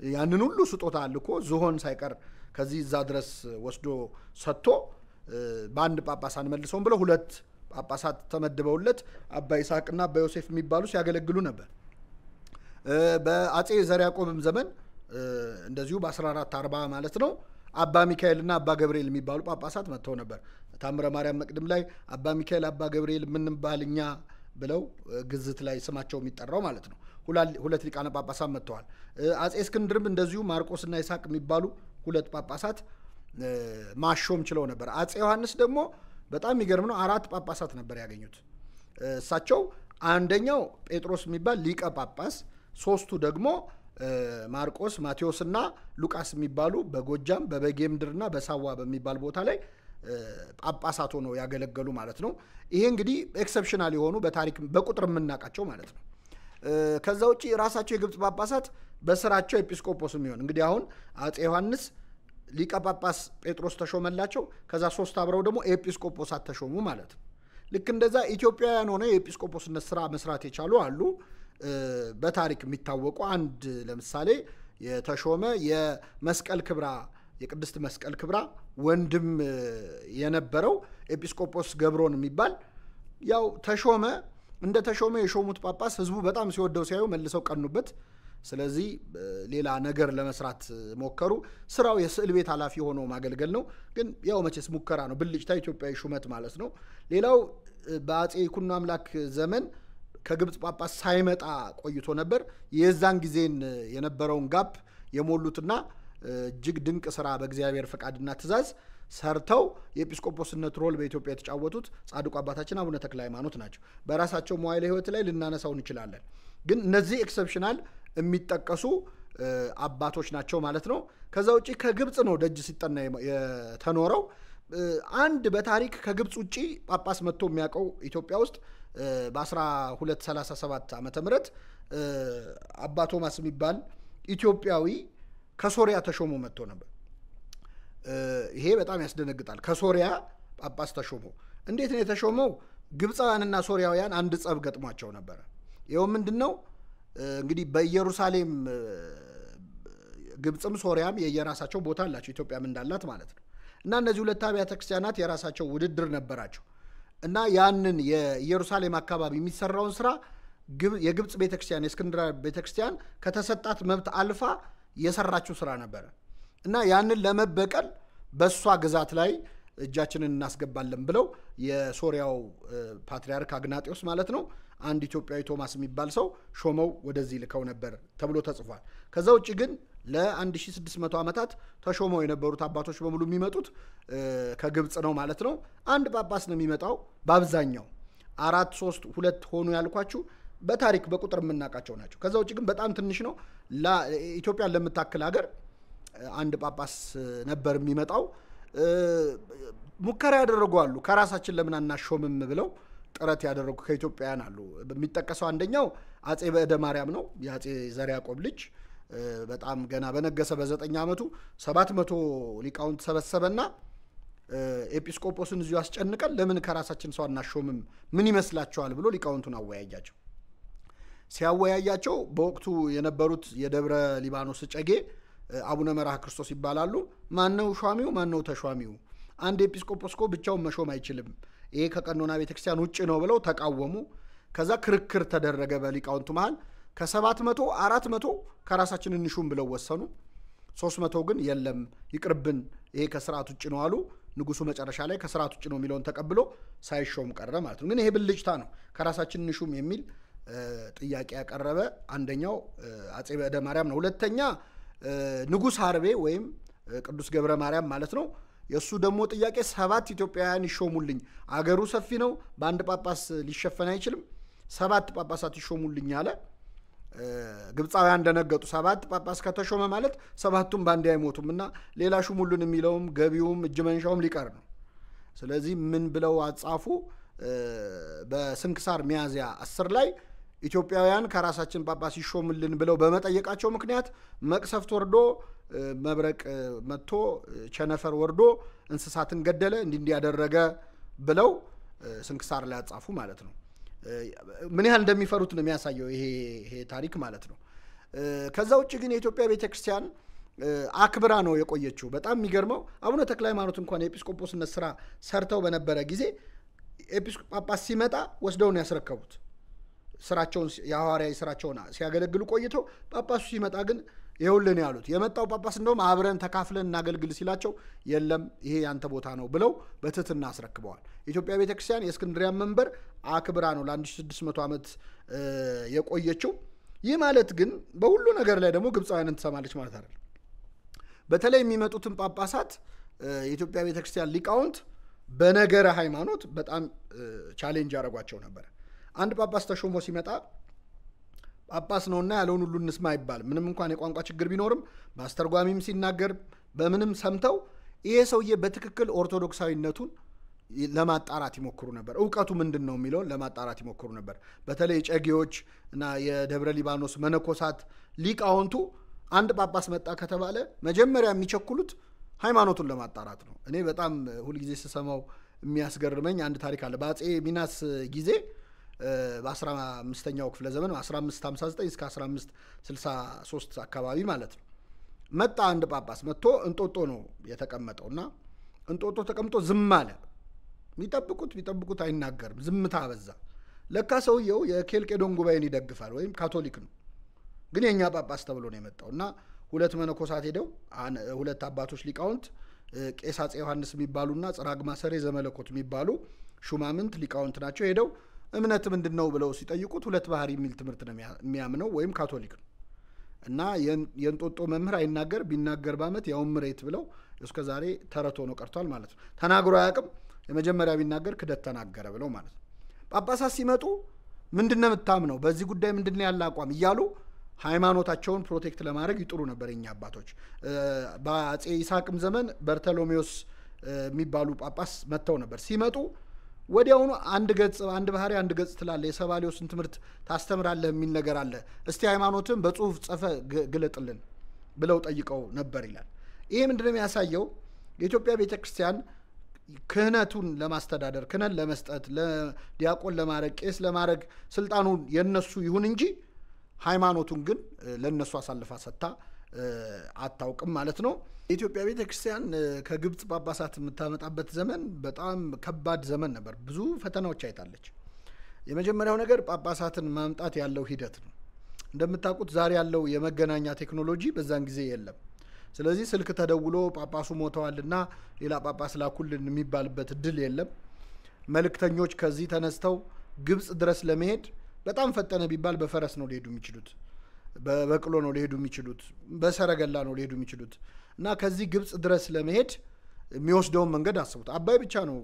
ያንን ሁሉ ስጦታ አልኮ ዝሆን ሳይቀር ከዚህ እዛ ድረስ ወስዶ ሰጥቶ በአንድ ጳጳስ አንመልሰውም ብለው 2 ጳጳሳት ተመድበውለት አባ ይስሐቅና አባ ዮሴፍ የሚባሉ ሲያገለግሉ ነበር። በአጼ ዘርዓ ያዕቆብም ዘመን እንደዚሁ በ1440 ማለት ነው አባ ሚካኤልና አባ ገብርኤል የሚባሉ ጳጳሳት መጥተው ነበር። ታምረ ማርያም መቅድም ላይ አባ ሚካኤል አባ ገብርኤል ምንባልኛ ብለው ግዝት ላይ ስማቸው የሚጠራው ማለት ነው 2 ሊቃነ ጳጳሳት መጥተዋል። አጼ እስክንድርም እንደዚሁ ማርቆስና ይስሐቅ የሚባሉ 2 ጳጳሳት ማሾም ችለው ነበር። አጼ ዮሐንስ ደግሞ በጣም የሚገርም ነው 4 ጳጳሳት ነበር ያገኙት። እሳቸው አንደኛው ጴጥሮስ የሚባል ሊቀ ጳጳስ፣ 3ቱ ደግሞ ማርቆስ፣ ማቴዎስና ሉቃስ የሚባሉ በጎጃም በበጌምድርና በሳዋ በሚባል ቦታ ላይ ጳጳሳት ሆነው ያገለገሉ ማለት ነው። ይሄ እንግዲህ ኤክሰፕሽናል የሆኑ በታሪክ በቁጥር የምናውቃቸው ማለት ነው። ከዛ ውጪ ራሳቸው የግብጽ ጳጳሳት በስራቸው ኤጲስቆጶስ የሚሆን እንግዲህ አሁን አጼ ዮሐንስ ሊቀ ጳጳስ ጴጥሮስ ተሾመላቸው። ከዛ 3 አብረው ደግሞ ኤጲስቆጶሳት ተሾሙ ማለት ነው። ልክ እንደዛ ኢትዮጵያውያን ሆነ የኤጲስቆጶስነት ስራ መስራት የቻሉ አሉ። በታሪክ የሚታወቁ አንድ ለምሳሌ የተሾመ የመስቀል ክብራ የቅድስት መስቀል ክብራ ወንድም የነበረው ኤጲስቆጶስ ገብሮን የሚባል ያው ተሾመ። እንደ ተሾመ የሾሙት ጳጳስ ህዝቡ በጣም ሲወደው ሲያዩ መልሰው ቀኑበት። ስለዚህ ሌላ ነገር ለመስራት ሞከሩ። ስራው የስዕል ቤት ኃላፊ ሆኖ ማገልገል ነው። ግን ያው መቼስ ሙከራ ነው፣ ብልጭታ ኢትዮጵያዊ ሹመት ማለት ነው። ሌላው በአጼ ይኩኖ አምላክ ዘመን ከግብጽ ጳጳስ ሳይመጣ ቆይቶ ነበር። የዛን ጊዜን የነበረውን ጋፕ የሞሉትና እጅግ ድንቅ ስራ በእግዚአብሔር ፈቃድና ትእዛዝ ሰርተው የኤጲስቆጶስነት ሮል በኢትዮጵያ የተጫወቱት ጻድቁ አባታችን አቡነ ተክለ ሃይማኖት ናቸው። በራሳቸው መዋዕለ ሕይወት ላይ ልናነሳው እንችላለን። ግን እነዚህ ኤክሰፕሽናል የሚጠቀሱ አባቶች ናቸው ማለት ነው። ከዛ ውጪ ከግብጽ ነው ደጅ ሲጠና የተኖረው። አንድ በታሪክ ከግብጽ ውጪ ጳጳስ መጥቶ የሚያውቀው ኢትዮጵያ ውስጥ በ1237 ዓመተ ምህረት አባ ቶማስ የሚባል ኢትዮጵያዊ ከሶሪያ ተሾሞ መጥቶ ነበር። ይሄ በጣም ያስደነግጣል። ከሶሪያ ጳጳስ ተሾሞ እንዴት ነው የተሾመው? ግብፃውያንና ሶሪያውያን አንድ ጸብ ገጥሟቸው ነበር። ይኸው ምንድነው እንግዲህ በኢየሩሳሌም ግብፅም ሶሪያም የየራሳቸው ቦታ አላቸው፣ ኢትዮጵያም እንዳላት ማለት ነው። እና እነዚህ 2 አብያተ ክርስቲያናት የራሳቸው ውድድር ነበራቸው። እና ያንን የኢየሩሳሌም አካባቢ የሚሰራውን ስራ የግብጽ ቤተክርስቲያን የእስክንድርያ ቤተክርስቲያን ከተሰጣት መብት አልፋ የሰራችው ስራ ነበረ። እና ያንን ለመበቀል በሷ ግዛት ላይ እጃችንን እናስገባለን ብለው የሶሪያው ፓትርያርክ አግናጢዮስ ማለት ነው አንድ ኢትዮጵያዊ ቶማስ የሚባል ሰው ሾመው ወደዚህ ልከው ነበር ተብሎ ተጽፏል። ከዛ ውጪ ግን ለ1600 ዓመታት ተሾመው የነበሩት አባቶች በሙሉ የሚመጡት ከግብጽ ነው ማለት ነው። አንድ ጳጳስ ነው የሚመጣው በአብዛኛው 4 3 2 ሆኑ ያልኳችሁ በታሪክ በቁጥር የምናውቃቸው ናቸው። ከዛ ውጪ ግን በጣም ትንሽ ነው። ኢትዮጵያን ለምታክል ሀገር አንድ ጳጳስ ነበር የሚመጣው። ሙከራ ያደረጉ አሉ። ከራሳችን ለምን አናሾምም ብለው ጥረት ያደረጉ ከኢትዮጵያውያን አሉ። በሚጠቀሰው አንደኛው አጼ በእደ ማርያም ነው፣ የአጼ ዘርዓ ያዕቆብ ልጅ። በጣም ገና በነገሰ በ9 ዓመቱ 700 ሊቃውንት ሰበሰበና ኤጲስቆጶስን እዚሁ አስጨንቀን ለምን ከራሳችን ሰው አናሾምም ምን ይመስላችኋል ብሎ ሊቃውንቱን አወያያቸው። ሲያወያያቸው በወቅቱ የነበሩት የደብረ ሊባኖስ ጨጌ አቡነ መርሐ ክርስቶስ ይባላሉ። ማነው ሿሚው ማነው ተሿሚው? አንድ ኤጲስቆጶስ እኮ ብቻውን መሾም አይችልም፣ ይሄ ከቀኖና ቤተክርስቲያን ውጭ ነው ብለው ተቃወሙ። ከዛ ክርክር ተደረገ በሊቃውንቱ መሃል። ከ700 400 ከራሳችን እንሹም ብለው ወሰኑ። 300 ግን የለም ይቅርብን፣ ይሄ ከስርዓት ውጭ ነው አሉ። ንጉሱ መጨረሻ ላይ ከስርዓት ውጭ ነው የሚለውን ተቀብሎ ሳይሾም ቀረ ማለት ነው። ግን ይሄ ብልጭታ ነው። ከራሳችን እንሹም የሚል ጥያቄ ያቀረበ አንደኛው አጼ በእደ ማርያም ነው። ሁለተኛ ንጉስ ሀርቤ ወይም ቅዱስ ገብረ ማርያም ማለት ነው። የሱ ደግሞ ጥያቄ 7 ኢትዮጵያውያን ይሾሙልኝ፣ አገሩ ሰፊ ነው፣ በአንድ ጳጳስ ሊሸፈን አይችልም፣ 7 ጳጳሳት ይሾሙልኝ አለ። ግብፃውያን እንደነገጡ 7 ጳጳስ ከተሾመ ማለት 7ቱም ባንዴ አይሞቱምና ሌላ ሹሙልን የሚለውም ገቢውም እጅ መንሻውም ሊቀር ነው። ስለዚህ ምን ብለው አጻፉ? በስንክሳር ሚያዝያ 10 ላይ ኢትዮጵያውያን ከራሳችን ጳጳስ ይሾምልን ብለው በመጠየቃቸው ምክንያት መቅሰፍት ወርዶ መብረቅ መጥቶ ቸነፈር ወርዶ እንስሳትን ገደለ እንዲያደረገ ብለው ስንክሳር ላይ አጻፉ ማለት ነው። ምን ያህል እንደሚፈሩት ነው የሚያሳየው ይሄ ታሪክ ማለት ነው። ከዛ ውጭ ግን የኢትዮጵያ ቤተክርስቲያን አክብራ ነው የቆየችው። በጣም የሚገርመው አቡነ ተክለ ሃይማኖት እንኳን የኤጲስቆጶስነት ስራ ሰርተው በነበረ ጊዜ ኤጲስቆጶስ ሲመጣ ወስደው ነው ያስረከቡት። ስራቸውን የሐዋርያዊ ስራቸውን ሲያገለግሉ ቆይተው ጳጳሱ ሲመጣ ግን ይኸውልን ያሉት የመጣው ጳጳስ እንደውም አብረን ተካፍለን እናገልግል ሲላቸው የለም ይሄ ያንተ ቦታ ነው ብለው በትህትና አስረክበዋል። ኢትዮጵያ ቤተክርስቲያን የእስክንድሪያ መንበር አክብራ ነው ለ1600 ዓመት የቆየችው። ይህ ማለት ግን በሁሉ ነገር ላይ ደግሞ ግብፃውያንን ትሰማለች ማለት አይደለም። በተለይ የሚመጡትን ጳጳሳት የኢትዮጵያ ቤተክርስቲያን ሊቃውንት በነገረ ሃይማኖት በጣም ቻሌንጅ ያደርጓቸው ነበር። አንድ ጳጳስ ተሾሞ ሲመጣ ጳጳስ ነውና ያለውን ሁሉ እንስማ ይባል። ምንም እንኳን የቋንቋ ችግር ቢኖርም በአስተርጓሚም ሲናገር በምንም ሰምተው ይሄ ሰውዬ በትክክል ኦርቶዶክሳዊነቱን ለማጣራት ይሞክሩ ነበር። ዕውቀቱ ምንድን ነው የሚለውን ለማጣራት ይሞክሩ ነበር። በተለይ ጨጌዎች እና የደብረ ሊባኖስ መነኮሳት ሊቃውንቱ አንድ ጳጳስ መጣ ከተባለ መጀመሪያ የሚቸኩሉት ሃይማኖቱን ለማጣራት ነው። እኔ በጣም ሁልጊዜ ስሰማው የሚያስገርመኝ አንድ ታሪክ አለ። በአፄ ሚናስ ጊዜ በ15ኛው ክፍለ ዘመን 1559 እስከ 1563 አካባቢ ማለት ነው መጣ አንድ ጳጳስ መጥቶ እንጦጦ ነው የተቀመጠውና እንጦጦ ተቀምጦ ዝም አለ። ቢጠብቁት አይናገርም፣ ዝምታ አበዛ። ለካ ሰውየው የኬልቄዶን ጉባኤን ይደግፋል ወይም ካቶሊክ ነው፣ ግን የኛ ጳጳስ ተብሎ ነው የመጣውና ሁለት መነኮሳት ሄደው ሁለት አባቶች ሊቃውንት ቄስ አፄ ዮሐንስ የሚባሉና ጽራግ ማሰሬ ዘመለኮት የሚባሉ ሹማምንት ሊቃውንት ናቸው። ሄደው እምነት ምንድነው ብለው ሲጠይቁት ሁለት ባህሪ የሚል ትምህርት ነው የሚያምነው ወይም ካቶሊክ ነው እና የእንጦጦ መምህር አይናገር ቢናገር በአመት ያው ምሬት ብለው እስከ ዛሬ ተረቶ ነው ቀርቷል ማለት ነው። ተናግሮ አያውቅም፣ የመጀመሪያ ቢናገር ክደት ተናገረ ብለው ማለት ነው። ጳጳሳት ሲመጡ ምንድነው የምታምነው በዚህ ጉዳይ ምንድነው ያለ አቋም እያሉ ሃይማኖታቸውን ፕሮቴክት ለማድረግ ይጥሩ ነበር የኛ አባቶች። በአፄ ይስሐቅም ዘመን በርተሎሜዎስ የሚባሉ ጳጳስ መጥተው ነበር። ሲመጡ ወዲያውኑ አንድ ገጽ አንድ ባህሪ አንድ ገጽ ትላለ የሰባሊዮስን ትምህርት ታስተምራለህ የሚል ነገር አለ፣ እስቲ ሃይማኖትን በጽሁፍ ጽፈ ግለጥልን ብለው ጠይቀው ነበር ይላል። ይሄ ምንድነው የሚያሳየው? የኢትዮጵያ ቤተክርስቲያን ክህነቱን ለማስተዳደር ክህነት ለመስጠት ለዲያቆን ለማድረግ ቄስ ለማድረግ ስልጣኑ የነሱ ይሁን እንጂ ሃይማኖቱን ግን ለነሱ አሳልፋ ሰጥታ አታውቅም ማለት ነው። የኢትዮጵያ ቤተክርስቲያን ከግብጽ ጳጳሳት የምታመጣበት ዘመን በጣም ከባድ ዘመን ነበር። ብዙ ፈተናዎች አይታለች። የመጀመሪያው ነገር ጳጳሳትን ማምጣት ያለው ሂደት ነው። እንደምታውቁት ዛሬ ያለው የመገናኛ ቴክኖሎጂ በዛን ጊዜ የለም። ስለዚህ ስልክ ተደውሎ ጳጳሱ ሞተዋልና ሌላ ጳጳስ ላኩልን የሚባልበት እድል የለም። መልእክተኞች ከዚህ ተነስተው ግብጽ ድረስ ለመሄድ በጣም ፈጠነ ቢባል በፈረስ ነው ሊሄዱ የሚችሉት፣ በበቅሎ ነው ሊሄዱ የሚችሉት፣ በሰረገላ ነው ሊሄዱ የሚችሉት እና ከዚህ ግብጽ ድረስ ለመሄድ የሚወስደውን መንገድ አስቡት። አባይ ብቻ ነው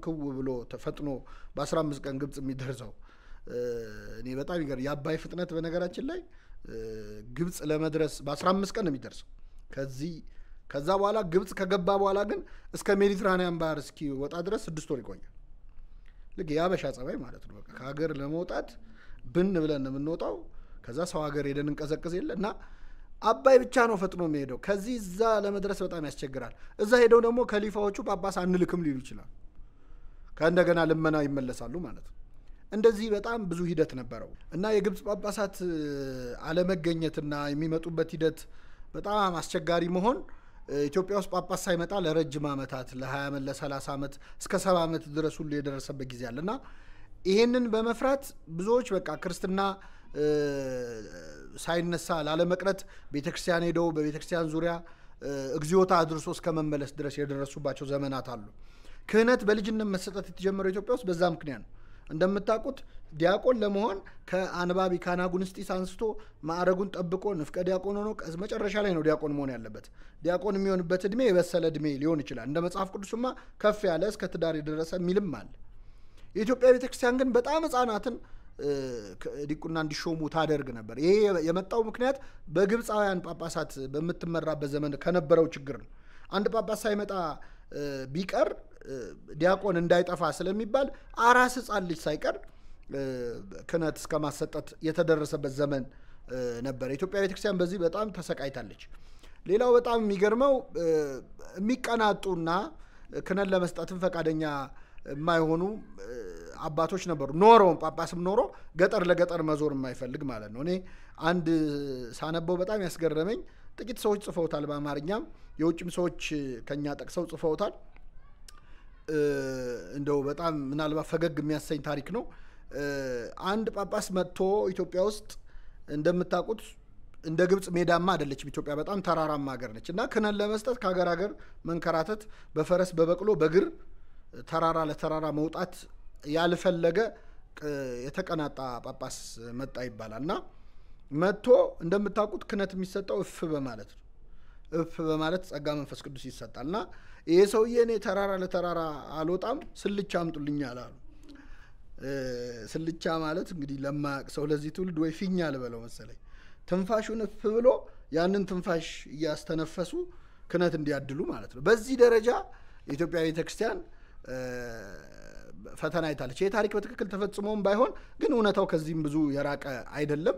ክው ብሎ ተፈጥኖ በ15 ቀን ግብጽ የሚደርሰው። እኔ በጣም ይገርም የአባይ ፍጥነት በነገራችን ላይ ግብጽ ለመድረስ በ15 ቀን ነው የሚደርሰው። ከዛ በኋላ ግብጽ ከገባ በኋላ ግን እስከ ሜዲትራኒያን ባህር እስኪ ወጣ ድረስ 6 ወር ይቆያል። ልክ የአበሻ ጸባይ ማለት ነው። በቃ ከሀገር ለመውጣት ብን ብለን ነው የምንወጣው። ከዛ ሰው ሀገር ሄደን እንቀዘቅዝ የለ እና አባይ ብቻ ነው ፈጥኖ የሚሄደው። ከዚህ እዛ ለመድረስ በጣም ያስቸግራል። እዛ ሄደው ደግሞ ከሊፋዎቹ ጳጳስ አንልክም ሊሉ ይችላል። ከእንደገና ልመና ይመለሳሉ ማለት ነው። እንደዚህ በጣም ብዙ ሂደት ነበረው እና የግብጽ ጳጳሳት አለመገኘትና የሚመጡበት ሂደት በጣም አስቸጋሪ መሆን ኢትዮጵያ ውስጥ ጳጳስ ሳይመጣ ለረጅም ዓመታት ለ20 ዓመት ለ30 ዓመት እስከ 70 ዓመት ድረስ ሁሉ የደረሰበት ጊዜ አለና ይሄንን በመፍራት ብዙዎች በቃ ክርስትና ሳይነሳ ላለመቅረት ቤተክርስቲያን ሄደው በቤተክርስቲያን ዙሪያ እግዚኦታ አድርሶ እስከ መመለስ ድረስ የደረሱባቸው ዘመናት አሉ። ክህነት በልጅነት መሰጠት የተጀመረው ኢትዮጵያ ውስጥ በዛ ምክንያት ነው። እንደምታውቁት ዲያቆን ለመሆን ከአንባቢ ካናጉንስጢስ አንስቶ ማዕረጉን ጠብቆ ንፍቀ ዲያቆን ሆኖ መጨረሻ ላይ ነው ዲያቆን መሆን ያለበት። ዲያቆን የሚሆንበት እድሜ የበሰለ እድሜ ሊሆን ይችላል። እንደ መጽሐፍ ቅዱስማ ከፍ ያለ እስከ ትዳር የደረሰ የሚልም አለ። የኢትዮጵያ ቤተክርስቲያን ግን በጣም ህፃናትን ዲቁና እንዲሾሙ ታደርግ ነበር። ይሄ የመጣው ምክንያት በግብፃውያን ጳጳሳት በምትመራበት ዘመን ከነበረው ችግር ነው። አንድ ጳጳስ ሳይመጣ ቢቀር ዲያቆን እንዳይጠፋ ስለሚባል አራስ ሕፃን ልጅ ሳይቀር ክህነት እስከ ማሰጠት የተደረሰበት ዘመን ነበር። የኢትዮጵያ ቤተክርስቲያን በዚህ በጣም ተሰቃይታለች። ሌላው በጣም የሚገርመው የሚቀናጡና ክህነት ለመስጠትም ፈቃደኛ የማይሆኑ አባቶች ነበሩ። ኖሮም ጳጳስም ኖሮ ገጠር ለገጠር መዞር የማይፈልግ ማለት ነው። እኔ አንድ ሳነበው በጣም ያስገረመኝ ጥቂት ሰዎች ጽፈውታል፣ በአማርኛም የውጭም ሰዎች ከኛ ጠቅሰው ጽፈውታል። እንደው በጣም ምናልባት ፈገግ የሚያሰኝ ታሪክ ነው። አንድ ጳጳስ መጥቶ ኢትዮጵያ ውስጥ እንደምታውቁት እንደ ግብጽ ሜዳማ አይደለችም ኢትዮጵያ፣ በጣም ተራራማ ሀገር ነች እና ክህነት ለመስጠት ከሀገር ሀገር መንከራተት፣ በፈረስ በበቅሎ በእግር ተራራ ለተራራ መውጣት ያልፈለገ የተቀናጣ ጳጳስ መጣ ይባላል። እና መጥቶ እንደምታውቁት ክህነት የሚሰጠው እፍ በማለት ነው። እፍ በማለት ጸጋ መንፈስ ቅዱስ ይሰጣል። እና ይሄ ሰውዬ እኔ ተራራ ለተራራ አልወጣም ስልቻ አምጡልኛል አሉ። ስልቻ ማለት እንግዲህ ለማያውቅ ሰው ለዚህ ትውልድ ወይ ፊኛ ልበለው መሰለኝ፣ ትንፋሹን እፍ ብሎ ያንን ትንፋሽ እያስተነፈሱ ክህነት እንዲያድሉ ማለት ነው። በዚህ ደረጃ የኢትዮጵያ ቤተክርስቲያን ፈተና አይታለች። ይሄ ታሪክ በትክክል ተፈጽሞም ባይሆን ግን እውነታው ከዚህም ብዙ የራቀ አይደለም።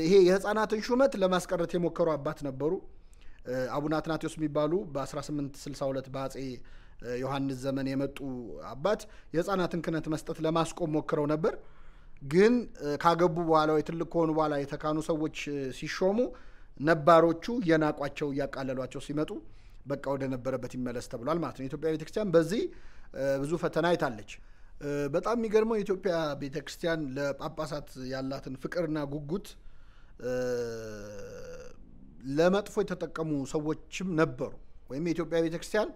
ይሄ የህፃናትን ሹመት ለማስቀረት የሞከሩ አባት ነበሩ። አቡነ አትናቴዎስ የሚባሉ በ1862 በአጼ ዮሐንስ ዘመን የመጡ አባት የህፃናትን ክህነት መስጠት ለማስቆም ሞክረው ነበር። ግን ካገቡ በኋላ ወይ ትልቅ ከሆኑ በኋላ የተካኑ ሰዎች ሲሾሙ ነባሮቹ እየናቋቸው እያቃለሏቸው ሲመጡ በቃ ወደ ነበረበት ይመለስ ተብሏል ማለት ነው። የኢትዮጵያ ቤተክርስቲያን በዚህ ብዙ ፈተና አይታለች። በጣም የሚገርመው የኢትዮጵያ ቤተክርስቲያን ለጳጳሳት ያላትን ፍቅርና ጉጉት ለመጥፎ የተጠቀሙ ሰዎችም ነበሩ። ወይም የኢትዮጵያ ቤተክርስቲያን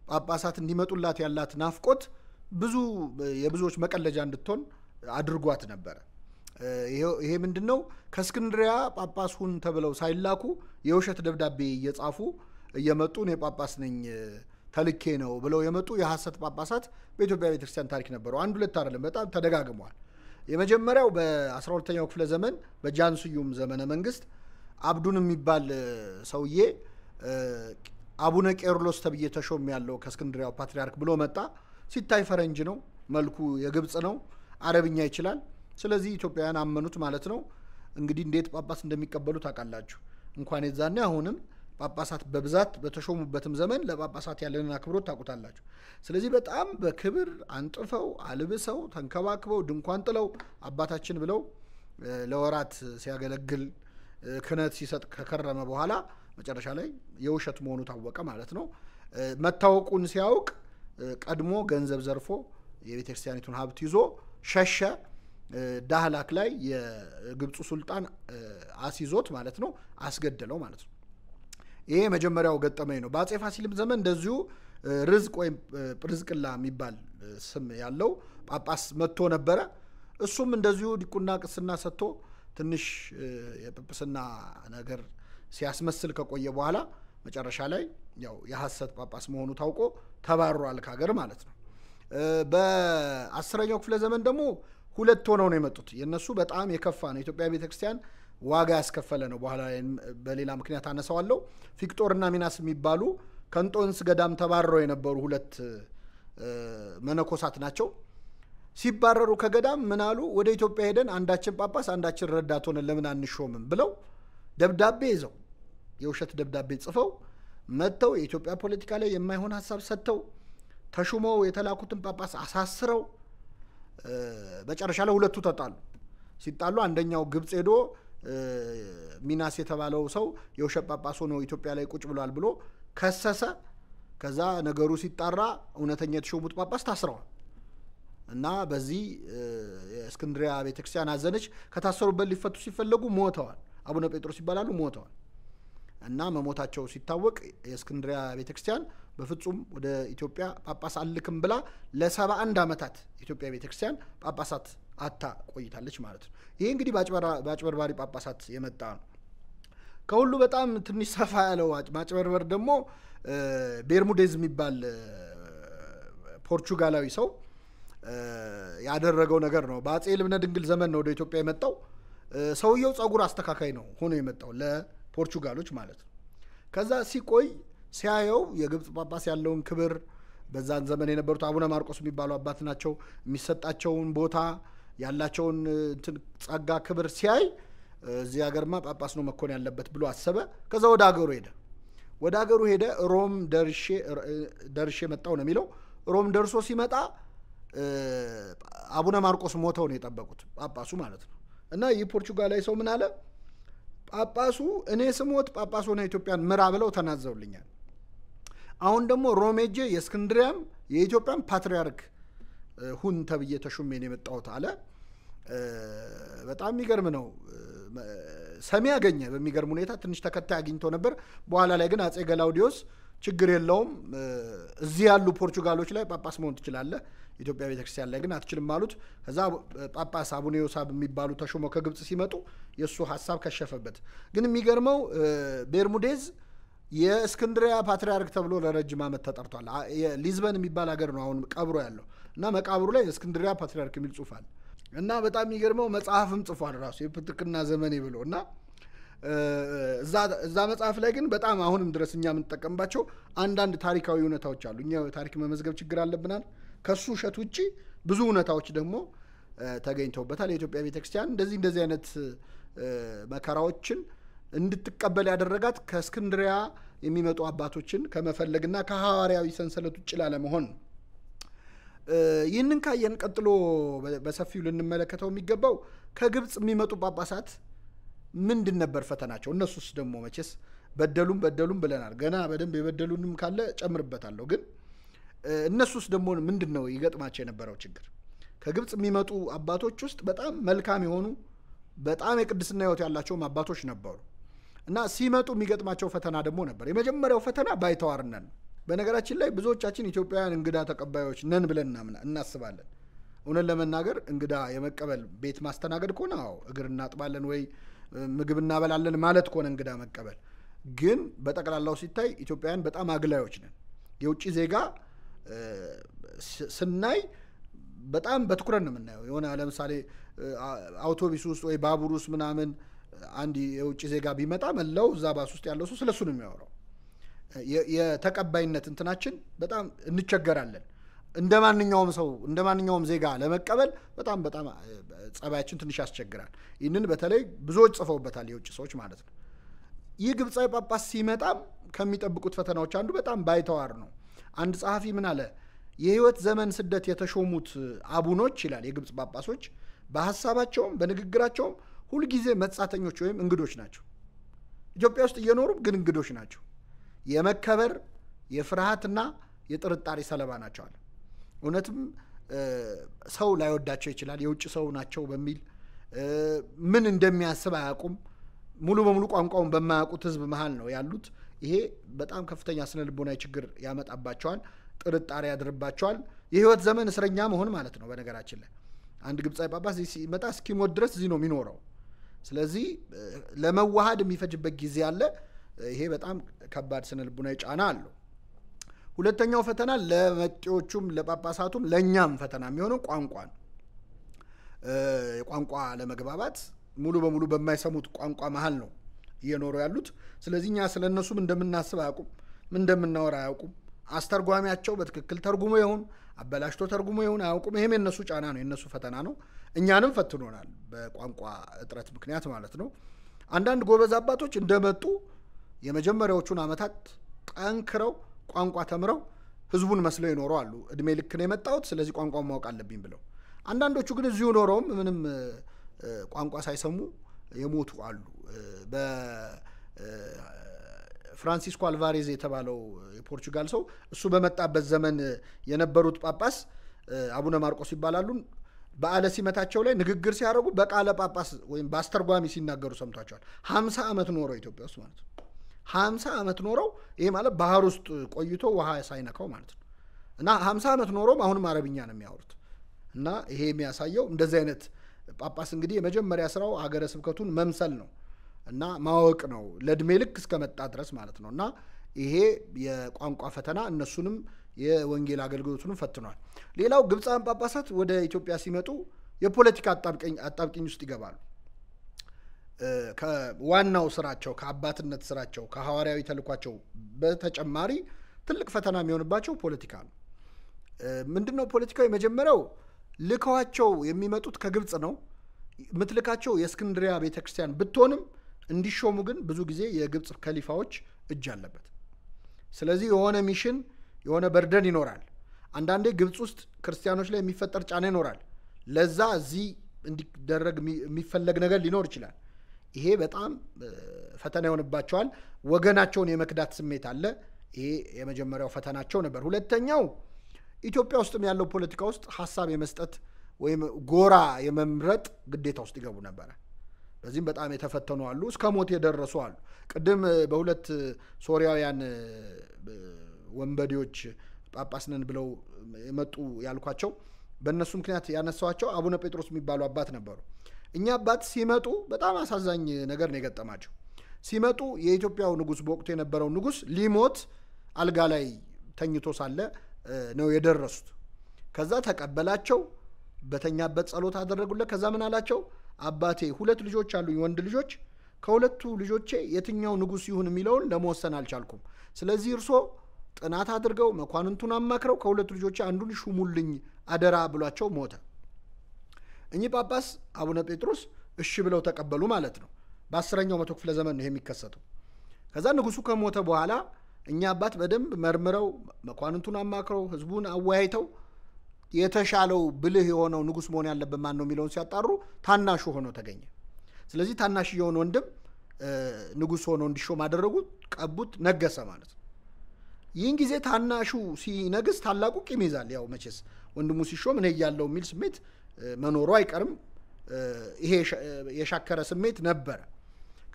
ጳጳሳት እንዲመጡላት ያላት ናፍቆት የብዙዎች መቀለጃ እንድትሆን አድርጓት ነበረ። ይሄ ምንድነው? ከእስክንድሪያ ጳጳስ ሁን ተብለው ሳይላኩ የውሸት ደብዳቤ እየጻፉ እየመጡ እኔ ጳጳስ ነኝ ተልኬ ነው ብለው የመጡ የሐሰት ጳጳሳት በኢትዮጵያ ቤተክርስቲያን ታሪክ ነበሩ። አንድ ሁለት አይደለም፣ በጣም ተደጋግመዋል። የመጀመሪያው በ12ኛው ክፍለ ዘመን በጃንስዩም ዘመነ መንግስት አብዱን የሚባል ሰውዬ አቡነ ቄርሎስ ተብዬ ተሾም ያለው ከእስክንድሪያው ፓትሪያርክ ብሎ መጣ። ሲታይ ፈረንጅ ነው፣ መልኩ የግብጽ ነው፣ አረብኛ ይችላል። ስለዚህ ኢትዮጵያውያን አመኑት ማለት ነው። እንግዲህ እንዴት ጳጳስ እንደሚቀበሉ ታውቃላችሁ። እንኳን የዛኔ አሁንም ጳጳሳት በብዛት በተሾሙበትም ዘመን ለጳጳሳት ያለንን አክብሮት ታውቁታላችሁ። ስለዚህ በጣም በክብር አንጥፈው አልብሰው ተንከባክበው ድንኳን ጥለው አባታችን ብለው ለወራት ሲያገለግል ክህነት ሲሰጥ ከከረመ በኋላ መጨረሻ ላይ የውሸት መሆኑ ታወቀ ማለት ነው። መታወቁን ሲያውቅ ቀድሞ ገንዘብ ዘርፎ የቤተክርስቲያኒቱን ሀብት ይዞ ሸሸ። ዳህላክ ላይ የግብፁ ሱልጣን አሲዞት ማለት ነው አስገደለው ማለት ነው። ይሄ መጀመሪያው ገጠመኝ ነው። በአጼ ፋሲልም ዘመን እንደዚሁ ርዝቅ ወይም ጵርዝቅላ የሚባል ስም ያለው ጳጳስ መጥቶ ነበረ። እሱም እንደዚሁ ዲቁና ቅስና ሰጥቶ ትንሽ የጵጵስና ነገር ሲያስመስል ከቆየ በኋላ መጨረሻ ላይ ያው የሐሰት ጳጳስ መሆኑ ታውቆ ተባሯል ከሀገር ማለት ነው። በ10ኛው ክፍለ ዘመን ደግሞ ሁለት ሆነው ነው የመጡት። የነሱ በጣም የከፋ ነው። ኢትዮጵያ ቤተክርስቲያን ዋጋ ያስከፈለ ነው። በኋላ በሌላ ምክንያት አነሳዋለሁ። ፊቅጦርና ሚናስ የሚባሉ ከእንጦንስ ገዳም ተባረው የነበሩ ሁለት መነኮሳት ናቸው። ሲባረሩ ከገዳም ምን አሉ? ወደ ኢትዮጵያ ሄደን አንዳችን ጳጳስ አንዳችን ረዳት ሆነን ለምን አንሾምም ብለው ደብዳቤ ይዘው የውሸት ደብዳቤ ጽፈው መጥተው የኢትዮጵያ ፖለቲካ ላይ የማይሆን ሀሳብ ሰጥተው ተሹመው የተላኩትን ጳጳስ አሳስረው መጨረሻ ላይ ሁለቱ ተጣሉ። ሲጣሉ አንደኛው ግብጽ ሄዶ ሚናስ የተባለው ሰው የውሸት ጳጳስ ሆኖ ኢትዮጵያ ላይ ቁጭ ብሏል ብሎ ከሰሰ። ከዛ ነገሩ ሲጣራ እውነተኛ የተሾሙት ጳጳስ ታስረዋል እና በዚህ የእስክንድሪያ ቤተክርስቲያን አዘነች። ከታሰሩበት ሊፈቱ ሲፈለጉ ሞተዋል። አቡነ ጴጥሮስ ይባላሉ፣ ሞተዋል። እና መሞታቸው ሲታወቅ የእስክንድሪያ ቤተክርስቲያን በፍጹም ወደ ኢትዮጵያ ጳጳስ አልክም ብላ ለ71 ዓመታት ኢትዮጵያ ቤተክርስቲያን ጳጳሳት አታ ቆይታለች ማለት ነው። ይሄ እንግዲህ በአጭበርባሪ ጳጳሳት የመጣ ነው። ከሁሉ በጣም ትንሽ ሰፋ ያለው ማጭበርበር ደግሞ ቤርሙዴዝ የሚባል ፖርቹጋላዊ ሰው ያደረገው ነገር ነው። በአጼ ልብነ ድንግል ዘመን ነው ወደ ኢትዮጵያ የመጣው። ሰውየው ጸጉር አስተካካይ ነው ሆኖ የመጣው ለፖርቹጋሎች ማለት ነው። ከዛ ሲቆይ ሲያየው የግብፅ ጳጳስ ያለውን ክብር በዛን ዘመን የነበሩት አቡነ ማርቆስ የሚባሉ አባት ናቸው። የሚሰጣቸውን ቦታ ያላቸውን ጸጋ ክብር ሲያይ እዚህ ሀገርማ ጳጳስ ነው መኮን ያለበት ብሎ አሰበ። ከዛ ወደ ሀገሩ ሄደ። ሮም ደርሼ መጣው ነው የሚለው። ሮም ደርሶ ሲመጣ አቡነ ማርቆስ ሞተው ነው የጠበቁት ጳጳሱ ማለት ነው። እና ይህ ፖርቹጋላዊ ሰው ምን አለ? ጳጳሱ እኔ ስሞት ጳጳስ ሆነ ኢትዮጵያን ምራ ብለው ተናዘውልኛል። አሁን ደግሞ ሮም ሄጄ የእስክንድሪያም የኢትዮጵያን ፓትርያርክ ሁን ተብዬ ተሹሜ ነው የመጣሁት አለ። በጣም የሚገርም ነው። ሰሚ ያገኘ በሚገርም ሁኔታ ትንሽ ተከታይ አግኝቶ ነበር። በኋላ ላይ ግን አጼ ገላውዲዮስ ችግር የለውም እዚህ ያሉ ፖርቹጋሎች ላይ ጳጳስ መሆን ትችላለህ፣ ኢትዮጵያ ቤተክርስቲያን ላይ ግን አትችልም አሉት። ከዛ ጳጳስ አቡነ ዮሳብ የሚባሉ ተሾመው ከግብፅ ሲመጡ የእሱ ሀሳብ ከሸፈበት። ግን የሚገርመው ቤርሙዴዝ የእስክንድሪያ ፓትርያርክ ተብሎ ለረጅም ዓመት ተጠርቷል። ሊዝበን የሚባል ሀገር ነው አሁን ቀብሮ ያለው እና መቃብሩ ላይ የእስክንድሪያ ፓትርያርክ የሚል ጽሑፍ አለ። እና በጣም የሚገርመው መጽሐፍም ጽፏል ራሱ የፕትርክና ዘመኔ ብሎ እና እዛ መጽሐፍ ላይ ግን በጣም አሁንም ድረስ እኛ የምንጠቀምባቸው አንዳንድ ታሪካዊ እውነታዎች አሉ። እኛ ታሪክ መመዝገብ ችግር አለብናል። ከሱ ውሸት ውጪ ብዙ እውነታዎች ደግሞ ተገኝተውበታል። የኢትዮጵያ ቤተክርስቲያን እንደዚህ አይነት መከራዎችን እንድትቀበል ያደረጋት ከእስክንድሪያ የሚመጡ አባቶችን ከመፈለግና ከሐዋርያዊ ሰንሰለት ውጭ ላለመሆን ነው። ይህንን ካየን ቀጥሎ በሰፊው ልንመለከተው የሚገባው ከግብፅ የሚመጡ ጳጳሳት ምንድን ነበር ፈተናቸው? እነሱስ ደግሞ መቼስ በደሉም ብለናል። ገና በደንብ የበደሉንም ካለ ጨምርበታለሁ። ግን እነሱስ ደግሞ ምንድን ነው ይገጥማቸው የነበረው ችግር? ከግብፅ የሚመጡ አባቶች ውስጥ በጣም መልካም የሆኑ በጣም የቅድስና ሕይወት ያላቸውም አባቶች ነበሩ እና ሲመጡ የሚገጥማቸው ፈተና ደግሞ ነበር። የመጀመሪያው ፈተና ባይተዋርነን። በነገራችን ላይ ብዙዎቻችን ኢትዮጵያውያን እንግዳ ተቀባዮች ነን ብለን እናስባለን። እውነት ለመናገር እንግዳ የመቀበል ቤት ማስተናገድ ከሆነ አዎ እግር እናጥባለን ወይ ምግብ እናበላለን ማለት ከሆነ እንግዳ መቀበል። ግን በጠቅላላው ሲታይ ኢትዮጵያውያን በጣም አግላዮች ነን። የውጭ ዜጋ ስናይ በጣም በትኩረት ነው የምናየው። የሆነ ለምሳሌ አውቶቡስ ውስጥ ወይ ባቡር ውስጥ ምናምን አንድ የውጭ ዜጋ ቢመጣ መላው እዛ ባስ ውስጥ ያለው ሰው ስለሱ ነው የሚያወራው። የተቀባይነት እንትናችን በጣም እንቸገራለን። እንደ ማንኛውም ዜጋ ለመቀበል በጣም ጸባያችን ትንሽ ያስቸግራል። ይህንን በተለይ ብዙዎች ጽፈውበታል፣ የውጭ ሰዎች ማለት ነው። ይህ ግብፃዊ ጳጳስ ሲመጣም ከሚጠብቁት ፈተናዎች አንዱ በጣም ባይተዋር ነው። አንድ ጸሐፊ ምን አለ? የህይወት ዘመን ስደት የተሾሙት አቡኖች ይላል የግብፅ ጳጳሶች በሀሳባቸውም በንግግራቸውም ሁልጊዜ መጻተኞች ወይም እንግዶች ናቸው። ኢትዮጵያ ውስጥ እየኖሩ ግን እንግዶች ናቸው። የመከበር የፍርሃትና የጥርጣሬ ሰለባ ናቸው አለ። እውነትም ሰው ላይወዳቸው ይችላል። የውጭ ሰው ናቸው በሚል ምን እንደሚያስብ አያውቁም። ሙሉ በሙሉ ቋንቋውን በማያውቁት ህዝብ መሃል ነው ያሉት። ይሄ በጣም ከፍተኛ ስነ ልቦናዊ ችግር ያመጣባቸዋል፣ ጥርጣሬ ያድርባቸዋል። የህይወት ዘመን እስረኛ መሆን ማለት ነው። በነገራችን ላይ አንድ ግብፃዊ ጳጳስ ሲመጣ እስኪሞት ድረስ እዚህ ነው የሚኖረው። ስለዚህ ለመዋሃድ የሚፈጅበት ጊዜ አለ። ይሄ በጣም ከባድ ስነ ልቦናዊ ጫና አለው። ሁለተኛው ፈተና ለመጤዎቹም ለጳጳሳቱም ለእኛም ፈተና የሚሆነው ቋንቋ ነው። ቋንቋ ለመግባባት ሙሉ በሙሉ በማይሰሙት ቋንቋ መሃል ነው እየኖሩ ያሉት። ስለዚህ እኛ ስለነሱም እንደምናስብ አያውቁም፣ ምን እንደምናወራ አያውቁም። አስተርጓሚያቸው በትክክል ተርጉሞ ይሁን አበላሽቶ ተርጉሞ ይሁን አያውቁም። ይሄም የነሱ ጫና ነው፣ የነሱ ፈተና ነው። እኛንም ፈትኖናል በቋንቋ እጥረት ምክንያት ማለት ነው። አንዳንድ ጎበዝ አባቶች እንደመጡ የመጀመሪያዎቹን ዓመታት ጠንክረው ቋንቋ ተምረው ህዝቡን መስለው ይኖሩ አሉ። እድሜ ልክ ነው የመጣሁት ስለዚህ ቋንቋውን ማወቅ አለብኝ ብለው። አንዳንዶቹ ግን እዚሁ ኖረውም ምንም ቋንቋ ሳይሰሙ የሞቱ አሉ። በፍራንሲስኮ አልቫሬዝ የተባለው የፖርቹጋል ሰው እሱ በመጣበት ዘመን የነበሩት ጳጳስ አቡነ ማርቆስ ይባላሉ። በዓለ ሲመታቸው ላይ ንግግር ሲያደርጉ በቃለ ጳጳስ ወይም በአስተርጓሚ ሲናገሩ ሰምቷቸዋል። 50 ዓመት ኖረው ኢትዮጵያ ውስጥ ማለት ነው። 50 ዓመት ኖረው፣ ይሄ ማለት ባህር ውስጥ ቆይቶ ውሃ ሳይነካው ማለት ነው። እና 50 ዓመት ኖረውም አሁንም አረብኛ ነው የሚያወሩት። እና ይሄ የሚያሳየው እንደዚህ አይነት ጳጳስ እንግዲህ የመጀመሪያ ስራው ሀገረ ስብከቱን መምሰል ነው እና ማወቅ ነው ለእድሜ ልክ እስከመጣ ድረስ ማለት ነው። እና ይሄ የቋንቋ ፈተና እነሱንም የወንጌል አገልግሎቱን ፈትኗል። ሌላው ግብፃን ጳጳሳት ወደ ኢትዮጵያ ሲመጡ የፖለቲካ አጣብቂኝ ውስጥ ይገባሉ። ከዋናው ስራቸው ከአባትነት ስራቸው ከሐዋርያዊ ተልኳቸው በተጨማሪ ትልቅ ፈተና የሚሆንባቸው ፖለቲካ ነው። ምንድነው ፖለቲካው? የመጀመሪያው ልከዋቸው የሚመጡት ከግብፅ ነው። ምትልካቸው የእስክንድሪያ ቤተክርስቲያን ብትሆንም እንዲሾሙ ግን ብዙ ጊዜ የግብፅ ከሊፋዎች እጅ አለበት። ስለዚህ የሆነ ሚሽን የሆነ በርደን ይኖራል። አንዳንዴ ግብፅ ውስጥ ክርስቲያኖች ላይ የሚፈጠር ጫና ይኖራል። ለዛ እዚህ እንዲደረግ የሚፈለግ ነገር ሊኖር ይችላል። ይሄ በጣም ፈተና ይሆንባቸዋል። ወገናቸውን የመክዳት ስሜት አለ። ይሄ የመጀመሪያው ፈተናቸው ነበር። ሁለተኛው ኢትዮጵያ ውስጥም ያለው ፖለቲካ ውስጥ ሐሳብ የመስጠት ወይም ጎራ የመምረጥ ግዴታ ውስጥ ይገቡ ነበር። በዚህም በጣም የተፈተኑ አሉ፣ እስከ ሞት የደረሱ አሉ። ቅድም በሁለት ሶሪያውያን ወንበዴዎች ጳጳስ ነን ብለው የመጡ ያልኳቸው በእነሱ ምክንያት ያነሳዋቸው አቡነ ጴጥሮስ የሚባሉ አባት ነበሩ። እኛ አባት ሲመጡ በጣም አሳዛኝ ነገር ነው የገጠማቸው። ሲመጡ የኢትዮጵያው ንጉስ በወቅቱ የነበረው ንጉስ ሊሞት አልጋ ላይ ተኝቶ ሳለ ነው የደረሱት። ከዛ ተቀበላቸው፣ በተኛበት ጸሎት አደረጉለት። ከዛ ምን አላቸው? አባቴ 2 ልጆች አሉኝ፣ ወንድ ልጆች። ከሁለቱ ልጆቼ የትኛው ንጉስ ይሁን የሚለውን ለመወሰን አልቻልኩም። ስለዚህ እርሶ ጥናት አድርገው መኳንንቱን አማክረው ከሁለቱ ልጆቼ አንዱን ሹሙልኝ አደራ ብሏቸው ሞተ። እኚህ ጳጳስ አቡነ ጴጥሮስ እሺ ብለው ተቀበሉ ማለት ነው። በ10ኛው መቶ ክፍለ ዘመን ነው የሚከሰተው። ከዛ ንጉሱ ከሞተ በኋላ እኛ አባት በደንብ መርምረው መኳንንቱን አማክረው ህዝቡን አወያይተው የተሻለው ብልህ የሆነው ንጉስ መሆን ያለበት ማን ነው የሚለውን ሲያጣሩ ታናሹ ሆኖ ተገኘ። ስለዚህ ታናሽ የሆነ ወንድም ንጉስ ሆኖ እንዲሾም አደረጉት፣ ቀቡት፣ ነገሰ ማለት ነው። ይህን ጊዜ ታናሹ ሲነግስ ታላቁ ቂም ይዛል። ያው መቼስ ወንድሙ ሲሾም እኔ ያለው የሚል ስሜት መኖሩ አይቀርም። ይሄ የሻከረ ስሜት ነበረ።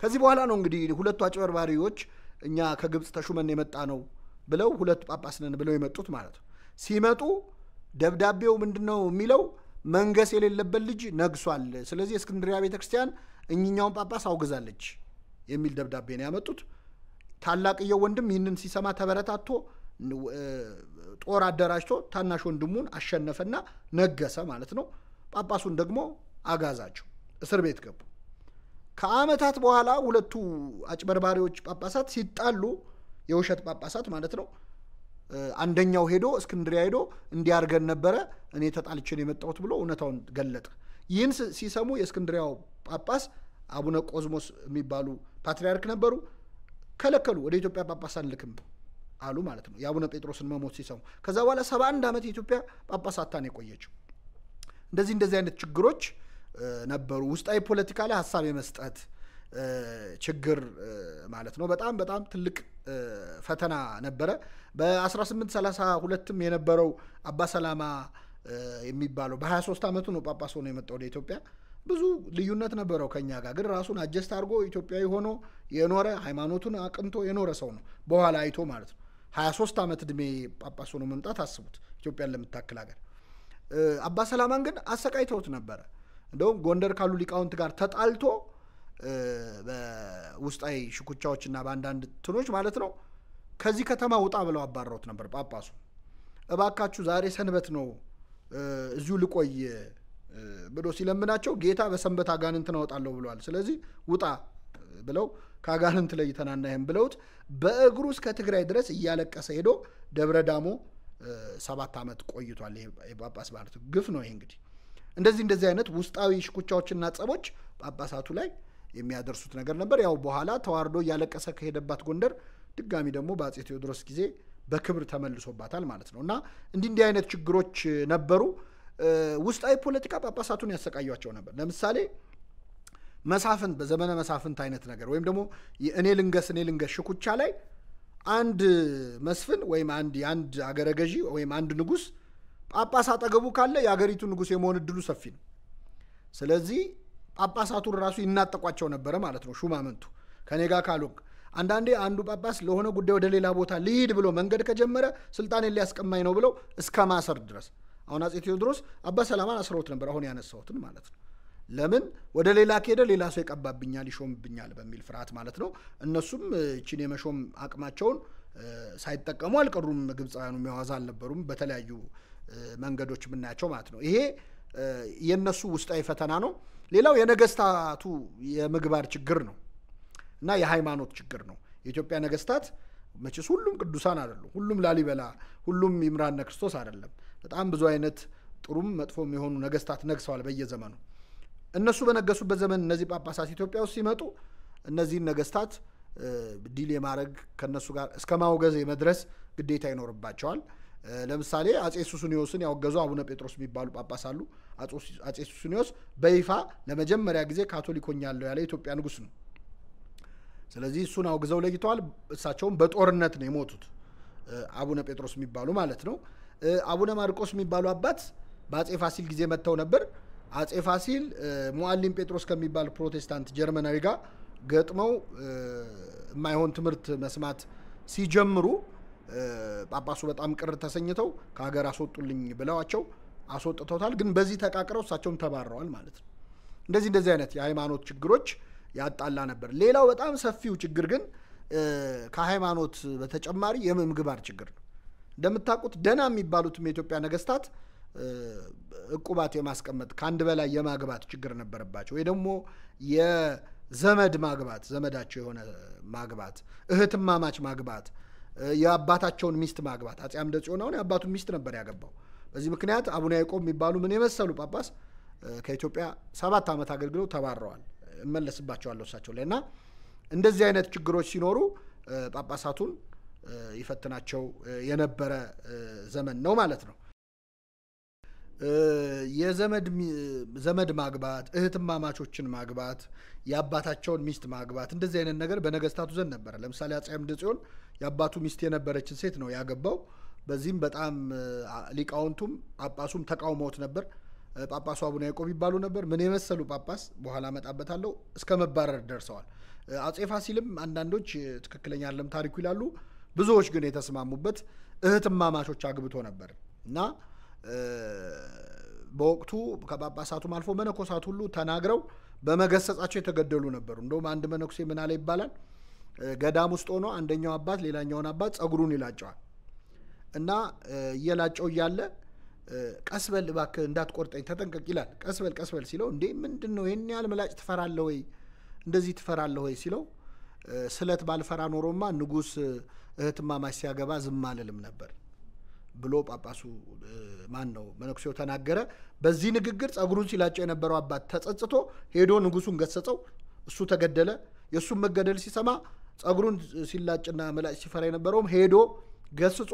ከዚህ በኋላ ነው እንግዲህ ሁለቱ አጭበርባሪዎች እኛ ከግብፅ ተሹመን የመጣ ነው ብለው ሁለቱ ጳጳስ ነን ብለው የመጡት ማለት ነው። ሲመጡ ደብዳቤው ምንድነው የሚለው? መንገስ የሌለበት ልጅ ነግሷል፣ ስለዚህ እስክንድሪያ ቤተክርስቲያን እኛውን ጳጳስ አውግዛለች የሚል ደብዳቤ ነው ያመጡት። ታላቅየው ወንድም ይህንን ሲሰማ ተበረታቶ ጦር አደራጅቶ ታናሽ ወንድሙን አሸነፈና ነገሰ ማለት ነው። ጳጳሱን ደግሞ አጋዛቸው፣ እስር ቤት ገቡ። ከዓመታት በኋላ ሁለቱ አጭበርባሪዎች ጳጳሳት ሲጣሉ፣ የውሸት ጳጳሳት ማለት ነው፣ አንደኛው ሄዶ እስክንድሪያ ሄዶ እንዲያርገን ነበረ እኔ ተጣልቼን የመጣሁት ብሎ እውነታውን ገለጠ። ይህን ሲሰሙ የእስክንድሪያው ጳጳስ አቡነ ቆዝሞስ የሚባሉ ፓትርያርክ ነበሩ፣ ከለከሉ። ወደ ኢትዮጵያ ጳጳስ አንልክም አሉ ማለት ነው፣ የአቡነ ጴጥሮስን መሞት ሲሰሙ። ከዛ በኋላ 71 ዓመት የኢትዮጵያ ጳጳሳት ታን የቆየችው። እንደዚህ አይነት ችግሮች ነበሩ። ውስጣዊ ፖለቲካ ላይ ሐሳብ የመስጠት ችግር ማለት ነው። በጣም ትልቅ ፈተና ነበረ። በ1832ም የነበረው አባ ሰላማ የሚባለው በ23 ዓመቱ ነው ጳጳስ ሆኖ የመጣው ወደ ኢትዮጵያ። ብዙ ልዩነት ነበረው ከኛ ጋር፣ ግን ራሱን አጀስት አድርጎ ኢትዮጵያዊ ሆኖ የኖረ ሃይማኖቱን አቅንቶ የኖረ ሰው ነው። በኋላ አይቶ ማለት ነው 23 ዓመት ዕድሜ ጳጳስ ሆኖ መምጣት አስቡት፣ ኢትዮጵያን ለምታክል ሀገር። አባ ሰላማን ግን አሰቃይተውት ነበረ። እንደውም ጎንደር ካሉ ሊቃውንት ጋር ተጣልቶ በውስጣዊ ሽኩቻዎችና በአንዳንድ ትኖች ማለት ነው ከዚህ ከተማ ውጣ ብለው አባረውት ነበር ጳጳሱ። እባካችሁ ዛሬ ሰንበት ነው እዚሁ ልቆይ ብሎ ሲለምናቸው ጌታ በሰንበት አጋንንት አወጣለሁ ብለዋል፣ ስለዚህ ውጣ ብለው ከአጋንንት ለይተናናይም ብለውት በእግሩ እስከ ትግራይ ድረስ እያለቀሰ ሄዶ ደብረ ዳሞ 7 ዓመት ቆይቷል። ይሄ ጳጳስ ማለት ግፍ ነው። ይሄ እንግዲህ እንደዚህ አይነት ውስጣዊ ሽኩቻዎችና ጸቦች ጳጳሳቱ ላይ የሚያደርሱት ነገር ነበር። ያው በኋላ ተዋርዶ እያለቀሰ ከሄደባት ጎንደር ድጋሚ ደግሞ በአፄ ቴዎድሮስ ጊዜ በክብር ተመልሶባታል ማለት ነው። እና እንዲህ አይነት ችግሮች ነበሩ። ውስጣዊ ፖለቲካ ጳጳሳቱን ያሰቃያቸው ነበር። ለምሳሌ መሳፍንት፣ በዘመነ መሳፍንት አይነት ነገር ወይም ደግሞ እኔ ልንገስ ሽኩቻ ላይ አንድ መስፍን ወይም አንድ አገረ ገዢ ወይም አንድ ንጉስ ጳጳስ አጠገቡ ካለ የአገሪቱ ንጉስ የመሆን እድሉ ሰፊ ነው። ስለዚህ ጳጳሳቱን ራሱ ይናጠቋቸው ነበረ ማለት ነው። ሹማምንቱ ከኔ ጋር ካልወቅ አንዳንዴ አንዱ ጳጳስ ለሆነ ጉዳይ ወደ ሌላ ቦታ ሊሄድ ብሎ መንገድ ከጀመረ ስልጣኔን ሊያስቀማኝ ነው ብለው እስከ ማሰር ድረስ። አሁን አፄ ቴዎድሮስ አባ ሰላማን አስረውት ነበር፣ አሁን ያነሳሁትን ማለት ነው። ለምን ወደ ሌላ ከሄደ ሌላ ሰው ይቀባብኛል፣ ይሾምብኛል በሚል ፍርሃት ማለት ነው። እነሱም እቺን የመሾም አቅማቸውን ሳይጠቀሙ አልቀሩም። ግብፃውያኑ የሚያዋዛ አልነበሩም። በተለያዩ መንገዶች የምናያቸው ማለት ነው። ይሄ የነሱ ውስጣዊ ፈተና ነው። ሌላው የነገስታቱ የምግባር ችግር ነው እና የሃይማኖት ችግር ነው። የኢትዮጵያ ነገስታት መቼስ ሁሉም ቅዱሳን አይደሉም። ሁሉም ላሊበላ፣ ሁሉም ይምራነ ክርስቶስ አይደለም። በጣም ብዙ አይነት ጥሩም መጥፎም የሆኑ ነገስታት ነግሰዋል በየዘመኑ። እነሱ በነገሱበት ዘመን እነዚህ ጳጳሳት ኢትዮጵያ ውስጥ ሲመጡ እነዚህን ነገስታት ዲል የማድረግ ከነሱ ጋር እስከ ማውገዝ የመድረስ ግዴታ ይኖርባቸዋል። ለምሳሌ አጼ ሱስንዮስን ያወገዙ አቡነ ጴጥሮስ የሚባሉ ጳጳስ አሉ። አጼ ሱስንዮስ በይፋ ለመጀመሪያ ጊዜ ካቶሊክ ሆኛለሁ ያለ የኢትዮጵያ ንጉስ ነው። ስለዚህ እሱን አውግዘው ለይተዋል። እሳቸውም በጦርነት ነው የሞቱት፣ አቡነ ጴጥሮስ የሚባሉ ማለት ነው። አቡነ ማርቆስ የሚባሉ አባት በአጼ ፋሲል ጊዜ መጥተው ነበር። አጼ ፋሲል ሙአሊም ጴጥሮስ ከሚባል ፕሮቴስታንት ጀርመናዊ ጋር ገጥመው የማይሆን ትምህርት መስማት ሲጀምሩ ጳጳሱ በጣም ቅር ተሰኝተው ከሀገር አስወጡልኝ ብለዋቸው አስወጥተውታል። ግን በዚህ ተቃቅረው እሳቸውም ተባረዋል ማለት ነው። እንደዚህ አይነት የሃይማኖት ችግሮች ያጣላ ነበር። ሌላው በጣም ሰፊው ችግር ግን ከሃይማኖት በተጨማሪ የምግባር ችግር ነው። እንደምታውቁት ደና የሚባሉትም የኢትዮጵያ ነገስታት ዕቁባት የማስቀመጥ ከአንድ በላይ የማግባት ችግር ነበረባቸው። ወይ ደግሞ የዘመድ ማግባት፣ ዘመዳቸው የሆነ ማግባት፣ እህትማማች ማግባት፣ የአባታቸውን ሚስት ማግባት። አጼ አምደ ጽዮን አሁን የአባቱን ሚስት ነበር ያገባው። በዚህ ምክንያት አቡነ ያዕቆብ የሚባሉ ምን የመሰሉ ጳጳስ ከኢትዮጵያ 7 ዓመት አገልግለው ተባረዋል። እመለስባቸዋለሁ እሳቸው ላይ እና እንደዚህ አይነት ችግሮች ሲኖሩ ጳጳሳቱን ይፈትናቸው የነበረ ዘመን ነው ማለት ነው። የዘመድ ማግባት፣ እህትማማቾችን ማግባት፣ የአባታቸውን ሚስት ማግባት እንደዚህ አይነት ነገር በነገስታቱ ዘንድ ነበረ። ለምሳሌ አጼ አምደ ጽዮን የአባቱ ሚስት የነበረችን ሴት ነው ያገባው። በዚህም በጣም ሊቃውንቱም ጳጳሱም ተቃውመውት ነበር። ጳጳሱ አቡነ ያዕቆብ ይባሉ ነበር። ምን የመሰሉ ጳጳስ፣ በኋላ መጣበታለሁ፣ እስከ መባረር ደርሰዋል። አጼ ፋሲልም አንዳንዶች ትክክለኛ አይደለም ታሪኩ ይላሉ፣ ብዙዎች ግን የተስማሙበት እህትማማቾች አግብቶ ነበር እና በወቅቱ ከጳጳሳቱም አልፎ መነኮሳት ሁሉ ተናግረው በመገሰጻቸው የተገደሉ ነበሩ። እንደውም አንድ መነኩሴ ምን አለ ይባላል፣ ገዳም ውስጥ ሆኖ አንደኛው አባት ሌላኛውን አባት ጸጉሩን ይላጨዋል እና እየላጨው እያለ ቀስበል እባክህ እንዳትቆርጠኝ ተጠንቀቅ ይላል። ቀስበል ሲለው እንዴ ምንድነው ይሄን ያህል ምላጭ ትፈራለህ ወይ እንደዚህ ትፈራለህ ወይ ሲለው ስለት ባልፈራ ኖሮማ ንጉስ እህትማማች ሲያገባ ዝም አልልም ነበር ብሎ ጳጳሱ ማን ነው መነኩሴው ተናገረ። በዚህ ንግግር ጸጉሩን ሲላጨው የነበረው አባት ተጸጽቶ ሄዶ ንጉሱን ገሰጸው። እሱ ተገደለ። የሱም መገደል ሲሰማ ጸጉሩን ሲላጭና ምላጭ ሲፈራ የነበረውም ሄዶ ገስጾ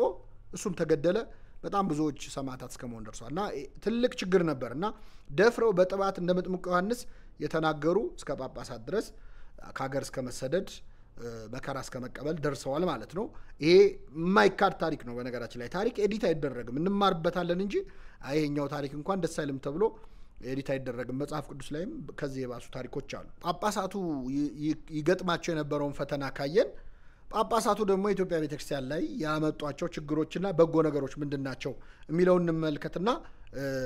እሱም ተገደለ። በጣም ብዙዎች ሰማዕታት እስከመሆን ደርሷልና ትልቅ ችግር ነበርና ደፍረው በጥባት እንደ መጥምቁ ዮሐንስ የተናገሩ እስከ ጳጳሳት ድረስ ከሀገር እስከ መሰደድ መከራ እስከ መቀበል ደርሰዋል ማለት ነው። ይሄ የማይካድ ታሪክ ነው። በነገራችን ላይ ታሪክ ኤዲት አይደረግም፣ እንማርበታለን እንጂ ይሄኛው ታሪክ እንኳን ደስ አይልም ተብሎ ኤዲት አይደረግም። መጽሐፍ ቅዱስ ላይም ከዚህ የባሱ ታሪኮች አሉ። ጳጳሳቱ ይገጥማቸው የነበረውን ፈተና ካየን ጳጳሳቱ ደግሞ የኢትዮጵያ ቤተክርስቲያን ላይ ያመጧቸው ችግሮችና በጎ ነገሮች ምንድናቸው የሚለውን እንመልከትና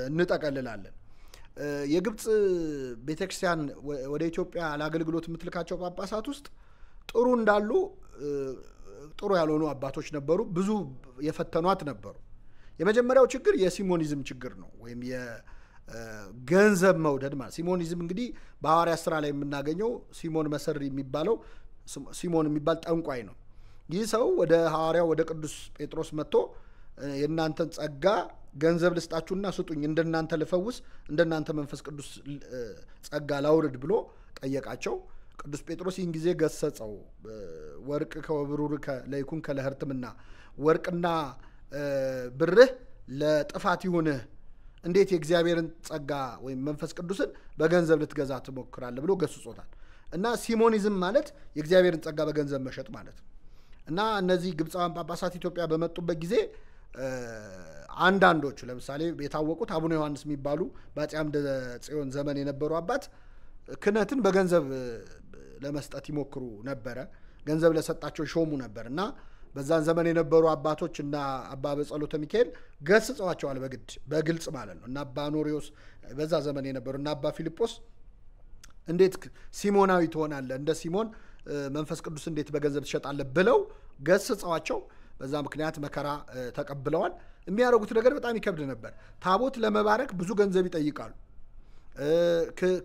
እንጠቀልላለን። የግብጽ ቤተክርስቲያን ወደ ኢትዮጵያ ለአገልግሎት የምትልካቸው ጳጳሳት ውስጥ ጥሩ እንዳሉ ጥሩ ያልሆኑ አባቶች ነበሩ። ብዙ የፈተኗት ነበሩ። የመጀመሪያው ችግር የሲሞኒዝም ችግር ነው፣ ወይም የገንዘብ መውደድ ማለት። ሲሞኒዝም እንግዲህ በሐዋርያት ሥራ ላይ የምናገኘው ሲሞን መሰሪ የሚባለው ሲሞን የሚባል ጠንቋይ ነው። ይህ ሰው ወደ ሐዋርያው ወደ ቅዱስ ጴጥሮስ መጥቶ የእናንተን ጸጋ ገንዘብ ልስጣችሁና ስጡኝ፣ እንደናንተ ልፈውስ፣ እንደናንተ መንፈስ ቅዱስ ጸጋ ላውርድ ብሎ ጠየቃቸው። ቅዱስ ጴጥሮስ ይህን ጊዜ ገሰጸው። ወርቅ ከወብሩር ለይኩን ከለህርትምና፣ ወርቅና ብርህ ለጥፋት ይሁንህ፣ እንዴት የእግዚአብሔርን ጸጋ ወይም መንፈስ ቅዱስን በገንዘብ ልትገዛ ትሞክራለህ ብሎ ገስጾታል። እና ሲሞኒዝም ማለት የእግዚአብሔርን ጸጋ በገንዘብ መሸጥ ማለት ነው። እና እነዚህ ግብፃውያን ጳጳሳት ኢትዮጵያ በመጡበት ጊዜ አንዳንዶቹ ለምሳሌ የታወቁት አቡነ ዮሐንስ የሚባሉ በአፄ አምደ ጽዮን ዘመን የነበሩ አባት ክህነትን በገንዘብ ለመስጠት ይሞክሩ ነበረ። ገንዘብ ለሰጣቸው ይሾሙ ነበር። እና በዛን ዘመን የነበሩ አባቶች እና አባ በጸሎተ ሚካኤል ገስጸዋቸዋል በግልጽ ማለት ነው። እና አባ ኖሪዎስ በዛ ዘመን የነበሩ እና አባ ፊልጶስ እንዴት ሲሞናዊ ትሆናለህ፣ እንደ ሲሞን መንፈስ ቅዱስ እንዴት በገንዘብ ትሸጣለህ ብለው ገስጸዋቸው በዛ ምክንያት መከራ ተቀብለዋል። የሚያደርጉት ነገር በጣም ይከብድ ነበር። ታቦት ለመባረክ ብዙ ገንዘብ ይጠይቃሉ።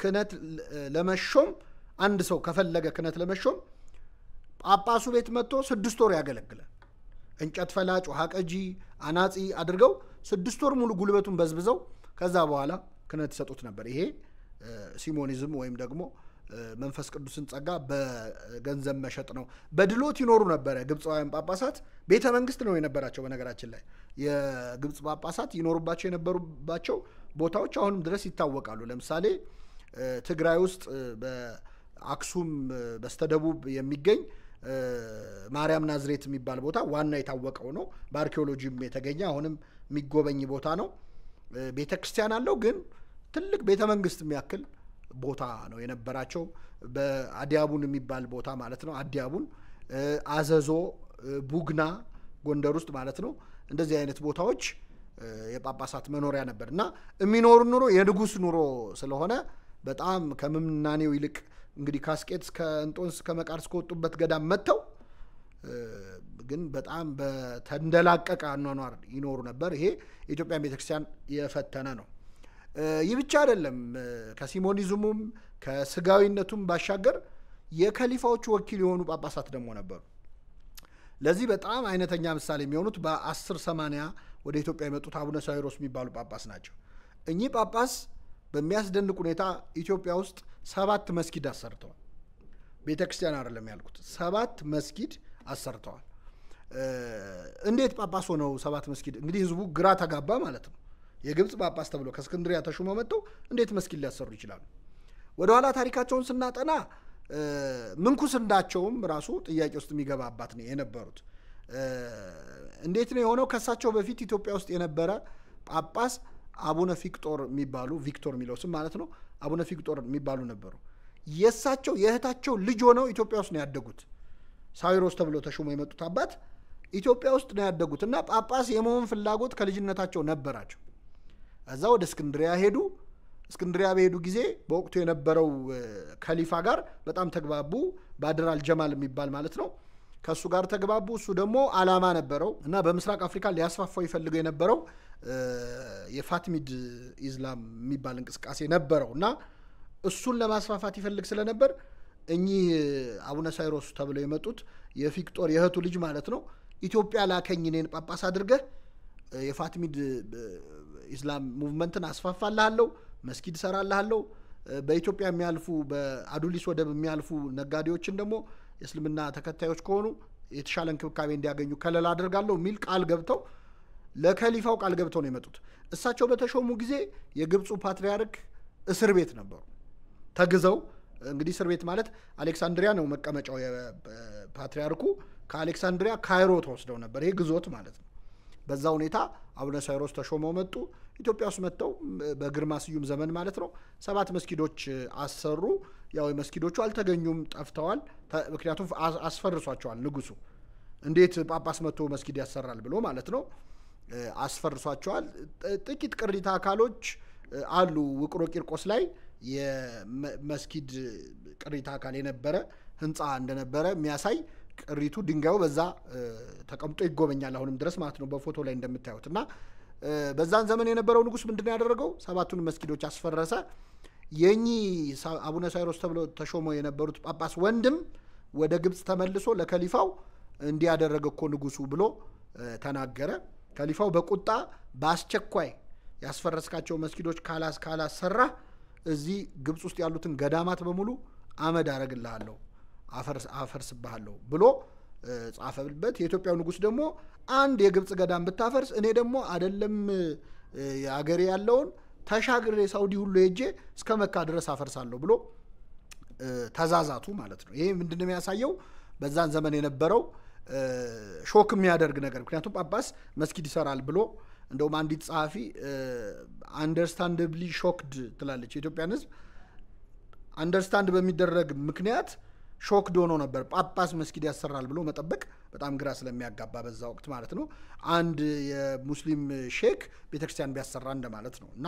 ክህነት ለመሾም አንድ ሰው ከፈለገ ክህነት ለመሾም ጳጳሱ ቤት መጥቶ 6 ወር ያገለግላል። እንጨት ፈላጭ፣ ውሃ ቀጂ፣ አናጺ አድርገው 6 ወር ሙሉ ጉልበቱን በዝብዘው ከዛ በኋላ ክህነት ይሰጡት ነበር። ይሄ ሲሞኒዝም ወይም ደግሞ መንፈስ ቅዱስን ጸጋ በገንዘብ መሸጥ ነው። በድሎት ይኖሩ ነበር ግብፃውያን ጳጳሳት። ቤተ መንግስት ነው የነበራቸው። በነገራችን ላይ የግብፅ ጳጳሳት ይኖሩባቸው የነበሩባቸው ቦታዎች አሁንም ድረስ ይታወቃሉ። ለምሳሌ ትግራይ ውስጥ በአክሱም በስተደቡብ የሚገኝ ማርያም ናዝሬት የሚባል ቦታ ዋና የታወቀው ነው። በአርኪኦሎጂም የተገኘ አሁንም የሚጎበኝ ቦታ ነው። ቤተ ክርስቲያን አለው፣ ግን ትልቅ ቤተ መንግስት የሚያክል ቦታ ነው የነበራቸው። በአዲያቡን የሚባል ቦታ ማለት ነው። አዲያቡን፣ አዘዞ፣ ቡግና ጎንደር ውስጥ ማለት ነው። እንደዚህ አይነት ቦታዎች የጳጳሳት መኖሪያ ነበር እና የሚኖሩ ኑሮ የንጉስ ኑሮ ስለሆነ በጣም ከምናኔው ይልቅ እንግዲህ ካስቄት ከእንጦንስ ከመቃርስ ከወጡበት ገዳም መጥተው ግን በጣም በተንደላቀቀ አኗኗር ይኖሩ ነበር። ይሄ የኢትዮጵያ ቤተክርስቲያን የፈተነ ነው። ይህ ብቻ አይደለም። ከሲሞኒዝሙም ከስጋዊነቱም ባሻገር የከሊፋዎቹ ወኪል የሆኑ ጳጳሳት ደግሞ ነበሩ። ለዚህ በጣም አይነተኛ ምሳሌ የሚሆኑት በ1080 ወደ ኢትዮጵያ የመጡት አቡነ ሳዊሮስ የሚባሉ ጳጳስ ናቸው። እኚህ ጳጳስ በሚያስደንቅ ሁኔታ ኢትዮጵያ ውስጥ 7 መስጊድ አሰርተዋል። ቤተክርስቲያን አይደለም ያልኩት፣ 7 መስጊድ አሰርተዋል። እንዴት ጳጳስ ሆነው 7 መስጊድ? እንግዲህ ህዝቡ ግራ ተጋባ ማለት ነው። የግብፅ ጳጳስ ተብሎ ከእስክንድሪያ ተሹመው መጥተው እንዴት መስጊድ ሊያሰሩ ይችላሉ? ወደኋላ ታሪካቸውን ስናጠና ምንኩስናቸውም ራሱ ጥያቄ ውስጥ የሚገባ አባት ነው የነበሩት። እንዴት ነው የሆነው? ከሳቸው በፊት ኢትዮጵያ ውስጥ የነበረ ጳጳስ አቡነ ፊቅጦር የሚባሉ፣ ቪክቶር የሚለው ስም ማለት ነው፣ አቡነ ፊቅጦር የሚባሉ ነበሩ። የእሳቸው የእህታቸው ልጅ ሆነው ኢትዮጵያ ውስጥ ነው ያደጉት። ሳዊሮስ ተብሎ ተሹመው የመጡት አባት ኢትዮጵያ ውስጥ ነው ያደጉት እና ጳጳስ የመሆን ፍላጎት ከልጅነታቸው ነበራቸው። እዛ ወደ እስክንድሪያ ሄዱ። እስክንድሪያ በሄዱ ጊዜ በወቅቱ የነበረው ከሊፋ ጋር በጣም ተግባቡ። ባድር አልጀማል የሚባል ማለት ነው። ከሱ ጋር ተግባቡ። እሱ ደግሞ አላማ ነበረው እና በምስራቅ አፍሪካ ሊያስፋፋው ይፈልገው የነበረው የፋቲሚድ ኢስላም የሚባል እንቅስቃሴ ነበረው እና እሱን ለማስፋፋት ይፈልግ ስለነበር እኚህ አቡነ ሳዊሮስ ተብለው የመጡት የፊቅጦር የእህቱ ልጅ ማለት ነው ኢትዮጵያ ላከኝ እኔን ጳጳስ አድርገህ የፋቲሚድ ኢስላም ሙቭመንትን አስፋፋልሃለሁ፣ መስጊድ ሰራልሃለሁ፣ በኢትዮጵያ የሚያልፉ በአዱሊስ ወደብ የሚያልፉ ነጋዴዎችን ደግሞ የእስልምና ተከታዮች ከሆኑ የተሻለ እንክብካቤ እንዲያገኙ ከለላ አደርጋለሁ የሚል ቃል ገብተው ለከሊፋው ቃል ገብተው ነው የመጡት። እሳቸው በተሾሙ ጊዜ የግብፁ ፓትርያርክ እስር ቤት ነበሩ ተግዘው። እንግዲህ እስር ቤት ማለት አሌክሳንድሪያ ነው መቀመጫው የፓትርያርኩ። ከአሌክሳንድሪያ ካይሮ ተወስደው ነበር። ይሄ ግዞት ማለት ነው። በዛ ሁኔታ አቡነ ሳዊሮስ ተሾመው መጡ። ኢትዮጵያ ውስጥ መጥተው በግርማ ስዩም ዘመን ማለት ነው 7 መስጊዶች አሰሩ። ያው መስጊዶቹ አልተገኙም፣ ጠፍተዋል። ምክንያቱም አስፈርሷቸዋል ንጉሱ። እንዴት ጳጳስ መጥቶ መስጊድ ያሰራል ብሎ ማለት ነው አስፈርሷቸዋል። ጥቂት ቅሪታ አካሎች አሉ። ውቅሮ ቂርቆስ ላይ የመስጊድ ቅሪታ አካል የነበረ ህንፃ እንደነበረ የሚያሳይ ቅሪቱ ድንጋዩ በዛ ተቀምጦ ይጎበኛል አሁንም ድረስ ማለት ነው በፎቶ ላይ እንደምታዩት። እና በዛን ዘመን የነበረው ንጉስ ምንድነው ያደረገው? 7ቱን መስጊዶች አስፈረሰ። የኚህ አቡነ ሳዊሮስ ተብለው ተሾመው የነበሩት ጳጳስ ወንድም ወደ ግብፅ ተመልሶ ለከሊፋው እንዲያደረገ እኮ ንጉሱ ብሎ ተናገረ። ከሊፋው በቁጣ በአስቸኳይ ያስፈረስካቸው መስጊዶች ካላሰራ እዚህ ግብፅ ውስጥ ያሉትን ገዳማት በሙሉ አመድ አረግልሃለሁ፣ አፈርስብሃለሁ ብሎ ጻፈበት። የኢትዮጵያው ንጉስ ደግሞ አንድ የግብፅ ገዳም ብታፈርስ እኔ ደግሞ አይደለም የአገሬ ያለውን ተሻግሬ ሳውዲ ሁሉ ሄጄ እስከ መካ ድረስ አፈርሳለሁ ብሎ ተዛዛቱ ማለት ነው። ይሄ ምንድነው የሚያሳየው? በዛን ዘመን የነበረው ሾክ የሚያደርግ ነገር። ምክንያቱም ጳጳስ መስጊድ ይሰራል ብሎ እንደውም አንዲት ጸሐፊ አንደርስታንደብሊ ሾክድ ትላለች። የኢትዮጵያን ሕዝብ አንደርስታንድ በሚደረግ ምክንያት ሾክድ ሆኖ ነበር ጳጳስ መስጊድ ያሰራል ብሎ መጠበቅ በጣም ግራ ስለሚያጋባ በዛ ወቅት ማለት ነው። አንድ የሙስሊም ሼክ ቤተክርስቲያን ቢያሰራ እንደማለት ነው። እና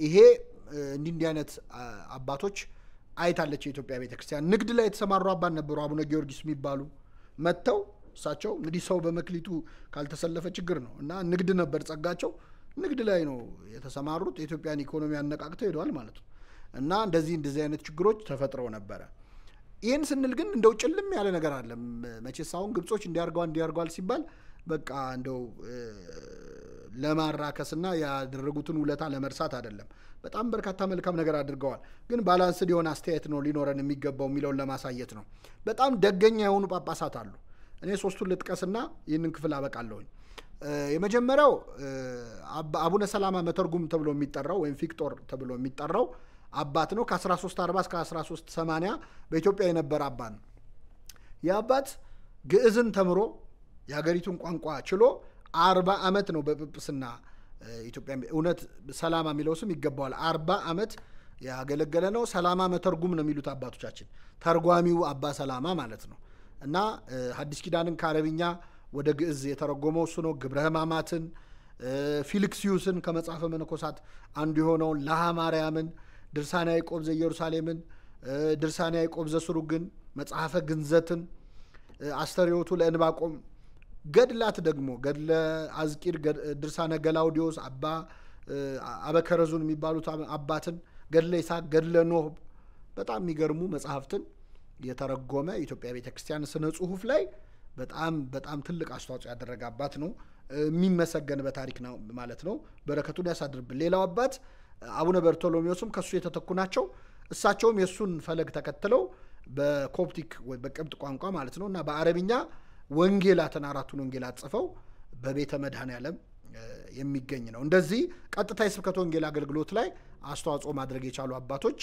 ይሄ እንዲህ አይነት አባቶች አይታለች የኢትዮጵያ ቤተክርስቲያን። ንግድ ላይ የተሰማሩ አባት ነበሩ፣ አቡነ ጊዮርጊስ የሚባሉ መጥተው እሳቸው እንግዲህ ሰው በመክሊቱ ካልተሰለፈ ችግር ነው እና ንግድ ነበር ጸጋቸው። ንግድ ላይ ነው የተሰማሩት። የኢትዮጵያን ኢኮኖሚ አነቃቅተው ሄደዋል ማለት ነው። እና እንደዚህ አይነት ችግሮች ተፈጥረው ነበረ። ይህን ስንል ግን እንደው ጭልም ያለ ነገር አለ። መቼስ አሁን ግብጾች እንዲያርጓል ሲባል በቃ እንደው ለማራከስና ያደረጉትን ውለታ ለመርሳት አይደለም። በጣም በርካታ መልካም ነገር አድርገዋል። ግን ባላንስድ የሆነ አስተያየት ነው ሊኖረን የሚገባው የሚለውን ለማሳየት ነው። በጣም ደገኛ የሆኑ ጳጳሳት አሉ። እኔ ሶስቱን ልጥቀስና ይህንን ክፍል አበቃለሁኝ። የመጀመሪያው አቡነ ሰላማ መተርጉም ተብሎ የሚጠራው ወይም ፊክቶር ተብሎ የሚጠራው አባት ነው። ከ1340 እስከ 1380 በኢትዮጵያ የነበረ አባት ነው። የአባት ግዕዝን ተምሮ የሀገሪቱን ቋንቋ ችሎ 40 ዓመት ነው በጵጵስና ኢትዮጵያ። እውነት ሰላማ የሚለው ስም ይገባዋል። 40 ዓመት ያገለገለ ነው። ሰላማ መተርጉም ነው የሚሉት አባቶቻችን። ተርጓሚው አባ ሰላማ ማለት ነው። እና ሐዲስ ኪዳንን ከአረብኛ ወደ ግዕዝ የተረጎመው እሱ ነው። ግብረ ሕማማትን፣ ፊልክስዩስን ከመጽሐፈ መነኮሳት አንዱ የሆነውን ለሃ ማርያምን፣ ድርሳነ ያዕቆብ ዘኢየሩሳሌምን፣ ድርሳነ ያዕቆብ ዘስሩግን፣ መጽሐፈ ግንዘትን፣ አስተርእዮቱ ለዕንባቆም፣ ገድላት ደግሞ ገድለ አዝቂር፣ ድርሳነ ገላውዲዮስ፣ አበከረዙን የሚባሉት አባትን፣ ገድለ ይስሐቅ፣ ገድለ ኖህ፣ በጣም የሚገርሙ መጽሐፍትን የተረጎመ የኢትዮጵያ ቤተክርስቲያን ስነ ጽሁፍ ላይ በጣም ትልቅ አስተዋጽኦ ያደረገ አባት ነው። የሚመሰገን በታሪክ ነው ማለት ነው። በረከቱን ያሳድርብን። ሌላው አባት አቡነ በርቶሎሜዎስም ከሱ የተተኩ ናቸው። እሳቸውም የሱን ፈለግ ተከትለው በኮፕቲክ ወይ በቅብጥ ቋንቋ ማለት ነው እና በአረብኛ ወንጌላትን 4ቱን ወንጌላት ጽፈው በቤተ መድኃኔዓለም የሚገኝ ነው። እንደዚህ ቀጥታ የስብከተ ወንጌል አገልግሎት ላይ አስተዋጽኦ ማድረግ የቻሉ አባቶች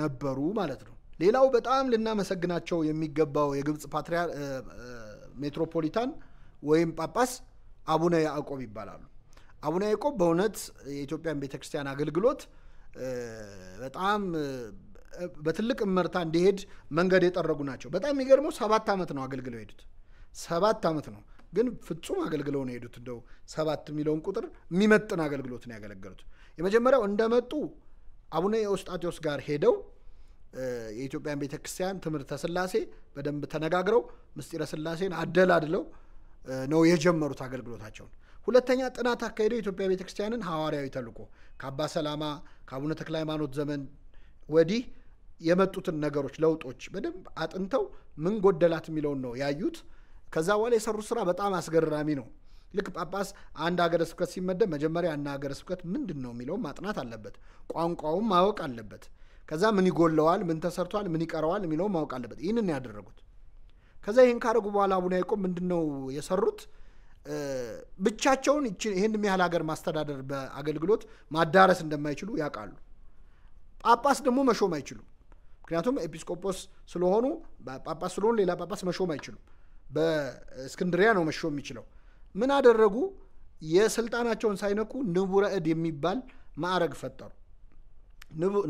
ነበሩ ማለት ነው። ሌላው በጣም ልናመሰግናቸው የሚገባው የግብጽ ሜትሮፖሊታን ወይም ጳጳስ አቡነ ያዕቆብ ይባላሉ። አቡነ ያዕቆብ በእውነት የኢትዮጵያን ቤተክርስቲያን አገልግሎት በጣም በትልቅ እመርታ እንዲሄድ መንገድ የጠረጉ ናቸው። በጣም የሚገርመው 7 ዓመት ነው አገልግለው ሄዱት። 7 ዓመት ነው ግን ፍጹም አገልግለው ነው ሄዱት። እንደው 7 የሚለውን ቁጥር የሚመጥን አገልግሎት ነው ያገለገሉት። የመጀመሪያው እንደመጡ አቡነ ኤዎስጣቴዎስ ጋር ሄደው የኢትዮጵያን ቤተክርስቲያን ትምህርተ ሥላሴ በደንብ ተነጋግረው ምስጢረ ሥላሴን አደላድለው ነው የጀመሩት አገልግሎታቸውን። ሁለተኛ ጥናት አካሄደው የኢትዮጵያ ቤተክርስቲያንን ሐዋርያዊ ተልእኮ ከአባ ሰላማ ከአቡነ ተክለ ሃይማኖት ዘመን ወዲህ የመጡትን ነገሮች ለውጦች በደንብ አጥንተው ምን ጎደላት የሚለውን ነው ያዩት። ከዛ በኋላ የሰሩት ስራ በጣም አስገራሚ ነው። ልክ ጳጳስ አንድ ሀገረ ስብከት ሲመደብ መጀመሪያ እና ሀገረ ስብከት ምንድን ነው የሚለውን ማጥናት አለበት። ቋንቋውን ማወቅ አለበት። ከዛ ምን ይጎለዋል፣ ምን ተሰርቷል፣ ምን ይቀረዋል የሚለውን ማወቅ አለበት። ይህንን ያደረጉት። ከዛ ይህን ካደረጉ በኋላ አቡነ ያዕቆብ ምንድን ነው የሰሩት? ብቻቸውን ይህን የሚያህል ሀገር ማስተዳደር በአገልግሎት ማዳረስ እንደማይችሉ ያውቃሉ። ጳጳስ ደግሞ መሾም አይችሉም። ምክንያቱም ኤጲስቆጶስ ስለሆኑ ጳጳስ ስለሆኑ ሌላ ጳጳስ መሾም አይችሉም። በእስክንድሪያ ነው መሾም የሚችለው። ምን አደረጉ? የስልጣናቸውን ሳይነኩ ንቡረ እድ የሚባል ማዕረግ ፈጠሩ።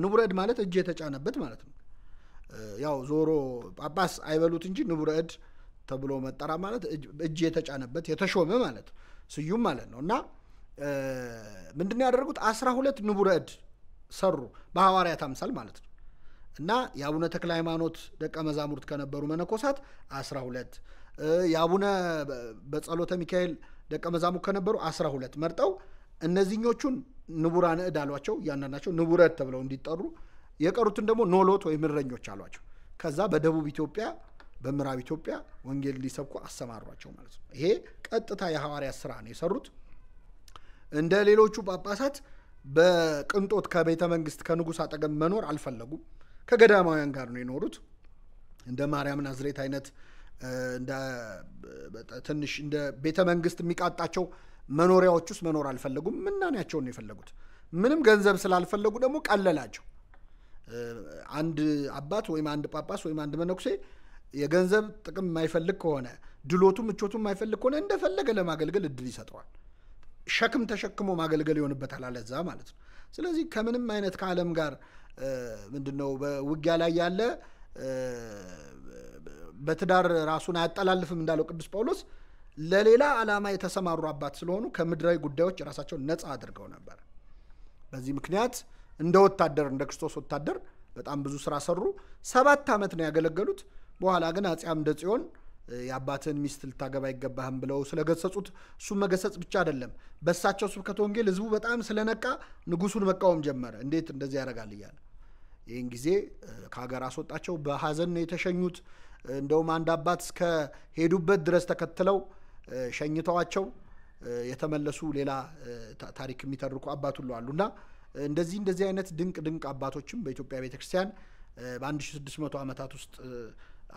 ንቡረ እድ ማለት እጅ የተጫነበት ማለት ነው። ያው ዞሮ ጳጳስ አይበሉት እንጂ ንቡረ እድ ተብሎ መጠራ ማለት እጅ የተጫነበት የተሾመ ማለት ነው። ስዩም ማለት ነው። እና ምንድነው ያደረጉት? 12 ንቡረ እድ ሰሩ በሐዋርያት አምሳል ማለት ነው። እና የአቡነ ተክለ ሃይማኖት ደቀ መዛሙርት ከነበሩ መነኮሳት 12፣ የአቡነ በጸሎተ ሚካኤል ደቀ መዛሙርት ከነበሩ 12 መርጠው እነዚህኞቹን ንቡራነ እድ አሏቸው። እያንዳንዳቸው ንቡረ እድ ተብለው እንዲጠሩ፣ የቀሩትን ደግሞ ኖሎት ወይም እረኞች አሏቸው። ከዛ በደቡብ ኢትዮጵያ በምዕራብ ኢትዮጵያ ወንጌል ሊሰብኩ አሰማሯቸው ማለት ነው። ይሄ ቀጥታ የሐዋርያት ስራ ነው የሰሩት። እንደ ሌሎቹ ጳጳሳት በቅንጦት ከቤተ መንግስት ከንጉሥ አጠገብ መኖር አልፈለጉም። ከገዳማውያን ጋር ነው የኖሩት። እንደ ማርያም ናዝሬት አይነት ትንሽ እንደ ቤተ መንግስት የሚቃጣቸው መኖሪያዎች ውስጥ መኖር አልፈለጉም። ምናኔያቸውን ነው የፈለጉት። ምንም ገንዘብ ስላልፈለጉ ደግሞ ቀለላቸው። አንድ አባት ወይም አንድ ጳጳስ ወይም አንድ መነኩሴ የገንዘብ ጥቅም የማይፈልግ ከሆነ ድሎቱ ምቾቱ የማይፈልግ ከሆነ እንደፈለገ ለማገልገል እድል ይሰጠዋል። ሸክም ተሸክሞ ማገልገል ይሆንበታል አለዛ ማለት ነው። ስለዚህ ከምንም አይነት ከዓለም ጋር ምንድነው በውጊያ ላይ ያለ በትዳር ራሱን አያጠላልፍም እንዳለው ቅዱስ ጳውሎስ ለሌላ ዓላማ የተሰማሩ አባት ስለሆኑ ከምድራዊ ጉዳዮች ራሳቸውን ነፃ አድርገው ነበር። በዚህ ምክንያት እንደ ወታደር እንደ ክርስቶስ ወታደር በጣም ብዙ ስራ ሰሩ። 7 ዓመት ነው ያገለገሉት። በኋላ ግን አፄ አምደ ጽዮን የአባትን ሚስት ልታገባ ይገባህም ብለው ስለገሰጹት እሱ መገሰጽ ብቻ አይደለም በሳቸው ስብከተ ወንጌል ህዝቡ በጣም ስለነቃ ንጉሱን መቃወም ጀመረ እንዴት እንደዚህ ያደርጋል ይላል ይህን ጊዜ ከሀገር አስወጣቸው በሐዘን ነው የተሸኙት እንደውም አንድ አባት እስከ ሄዱበት ድረስ ተከትለው ሸኝተዋቸው የተመለሱ ሌላ ታሪክ የሚተርኩ አባት ሁሉ አሉና እንደዚህ አይነት ድንቅ አባቶችም በኢትዮጵያ ቤተክርስቲያን በ1600 ዓመታት ውስጥ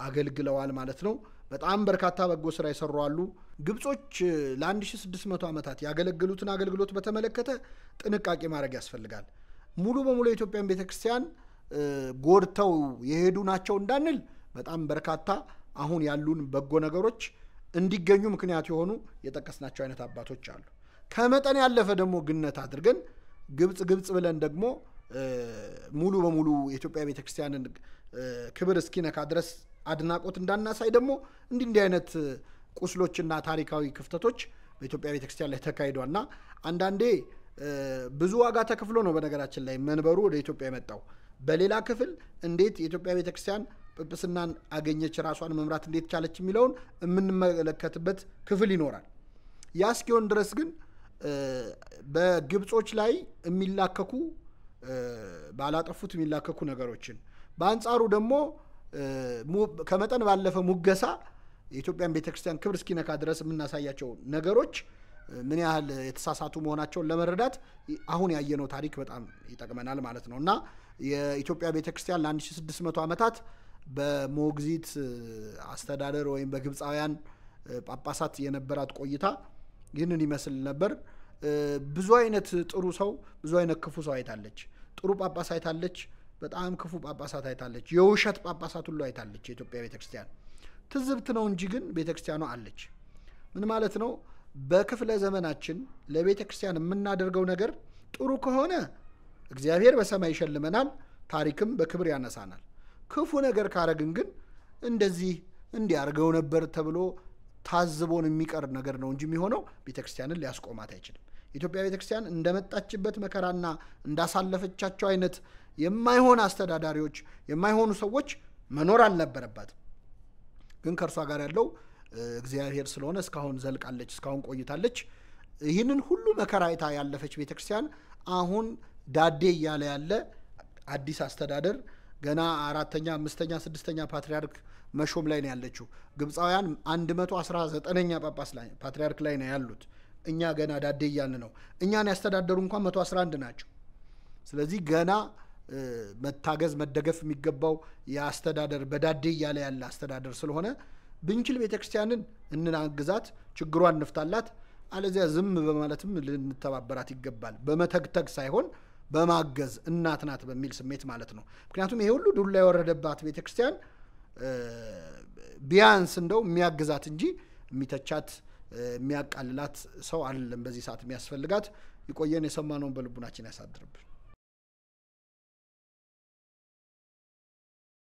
አገልግለዋል ማለት ነው በጣም በርካታ በጎ ስራ ይሰሩ አሉ ግብጾች ለ1600 ዓመታት ያገለግሉትን አገልግሎት በተመለከተ ጥንቃቄ ማድረግ ያስፈልጋል ሙሉ በሙሉ የኢትዮጵያን ቤተክርስቲያን ጎድተው የሄዱ ናቸው እንዳንል በጣም በርካታ አሁን ያሉን በጎ ነገሮች እንዲገኙ ምክንያት የሆኑ የጠቀስናቸው አይነት አባቶች አሉ ከመጠን ያለፈ ደግሞ ግነት አድርገን ግብጽ ብለን ደግሞ ሙሉ በሙሉ የኢትዮጵያ ቤተክርስቲያንን ክብር እስኪነካ ድረስ አድናቆት እንዳናሳይ ደግሞ እንዲህ አይነት ቁስሎችና ታሪካዊ ክፍተቶች በኢትዮጵያ ቤተክርስቲያን ላይ ተካሂዷልና አንዳንዴ ብዙ ዋጋ ተከፍሎ ነው በነገራችን ላይ መንበሩ ወደ ኢትዮጵያ የመጣው በሌላ ክፍል እንዴት የኢትዮጵያ ቤተክርስቲያን ጵጵስናን አገኘች ራሷን መምራት እንዴት ቻለች የሚለውን የምንመለከትበት ክፍል ይኖራል ያ እስኪሆን ድረስ ግን በግብጾች ላይ የሚላከኩ ባላጠፉት የሚላከኩ ነገሮችን በአንጻሩ ደግሞ ከመጠን ባለፈ ሙገሳ የኢትዮጵያን ቤተክርስቲያን ክብር እስኪነካ ድረስ የምናሳያቸው ነገሮች ምን ያህል የተሳሳቱ መሆናቸውን ለመረዳት አሁን ያየነው ታሪክ በጣም ይጠቅመናል ማለት ነውና የኢትዮጵያ ቤተክርስቲያን ለ1600 ዓመታት በሞግዚት አስተዳደር ወይም በግብጻውያን ጳጳሳት የነበራት ቆይታ ይህንን ይመስል ነበር ብዙ አይነት ጥሩ ሰው ብዙ አይነት ክፉ ሰው አይታለች ጥሩ ጳጳስ አይታለች በጣም ክፉ ጳጳሳት አይታለች የውሸት ጳጳሳት ሁሉ አይታለች የኢትዮጵያ ቤተክርስቲያን ትዝብት ነው እንጂ ግን ቤተክርስቲያኗ አለች ምን ማለት ነው በክፍለ ዘመናችን ለቤተክርስቲያን የምናደርገው ነገር ጥሩ ከሆነ እግዚአብሔር በሰማይ ይሸልመናል ታሪክም በክብር ያነሳናል ክፉ ነገር ካረግን ግን እንደዚህ እንዲያርገው ነበር ተብሎ ታዝቦን የሚቀር ነገር ነው እንጂ የሚሆነው ቤተክርስቲያንን ሊያስቆማት አይችልም ኢትዮጵያ ቤተክርስቲያን እንደመጣችበት መከራና እንዳሳለፈቻቸው አይነት የማይሆን አስተዳዳሪዎች የማይሆኑ ሰዎች መኖር አልነበረባትም ግን ከርሷ ጋር ያለው እግዚአብሔር ስለሆነ እስካሁን ዘልቃለች እስካሁን ቆይታለች ይህንን ሁሉ መከራ አይታ ያለፈች ቤተክርስቲያን አሁን ዳዴ ያለ ያለ አዲስ አስተዳደር ገና 4ኛ 5ኛ 6ኛ ፓትሪያርክ መሾም ላይ ነው ያለችው ግብጻውያን 119ኛ ጳጳስ ላይ ፓትሪያርክ ላይ ነው ያሉት እኛ ገና ዳዴ ያልን ነው እኛን ያስተዳደሩ እንኳን 111 ናቸው ስለዚህ ገና መታገዝ መደገፍ የሚገባው ያስተዳደር በዳዴ ያለ አስተዳደር ስለሆነ ብንችል ቤተክርስቲያንን እንናግዛት ችግሯን እንፍታላት አለዚያ ዝም በማለትም ልንተባበራት ይገባል በመተግተግ ሳይሆን በማገዝ እናት ናት በሚል ስሜት ማለት ነው ምክንያቱም ይሄ ሁሉ ዱላ የወረደባት ቤተክርስቲያን ቢያንስ እንደው የሚያግዛት እንጂ የሚተቻት የሚያቃልላት ሰው አይደለም በዚህ ሰዓት የሚያስፈልጋት ይቆየን የሰማነውን በልቡናችን ያሳድርብን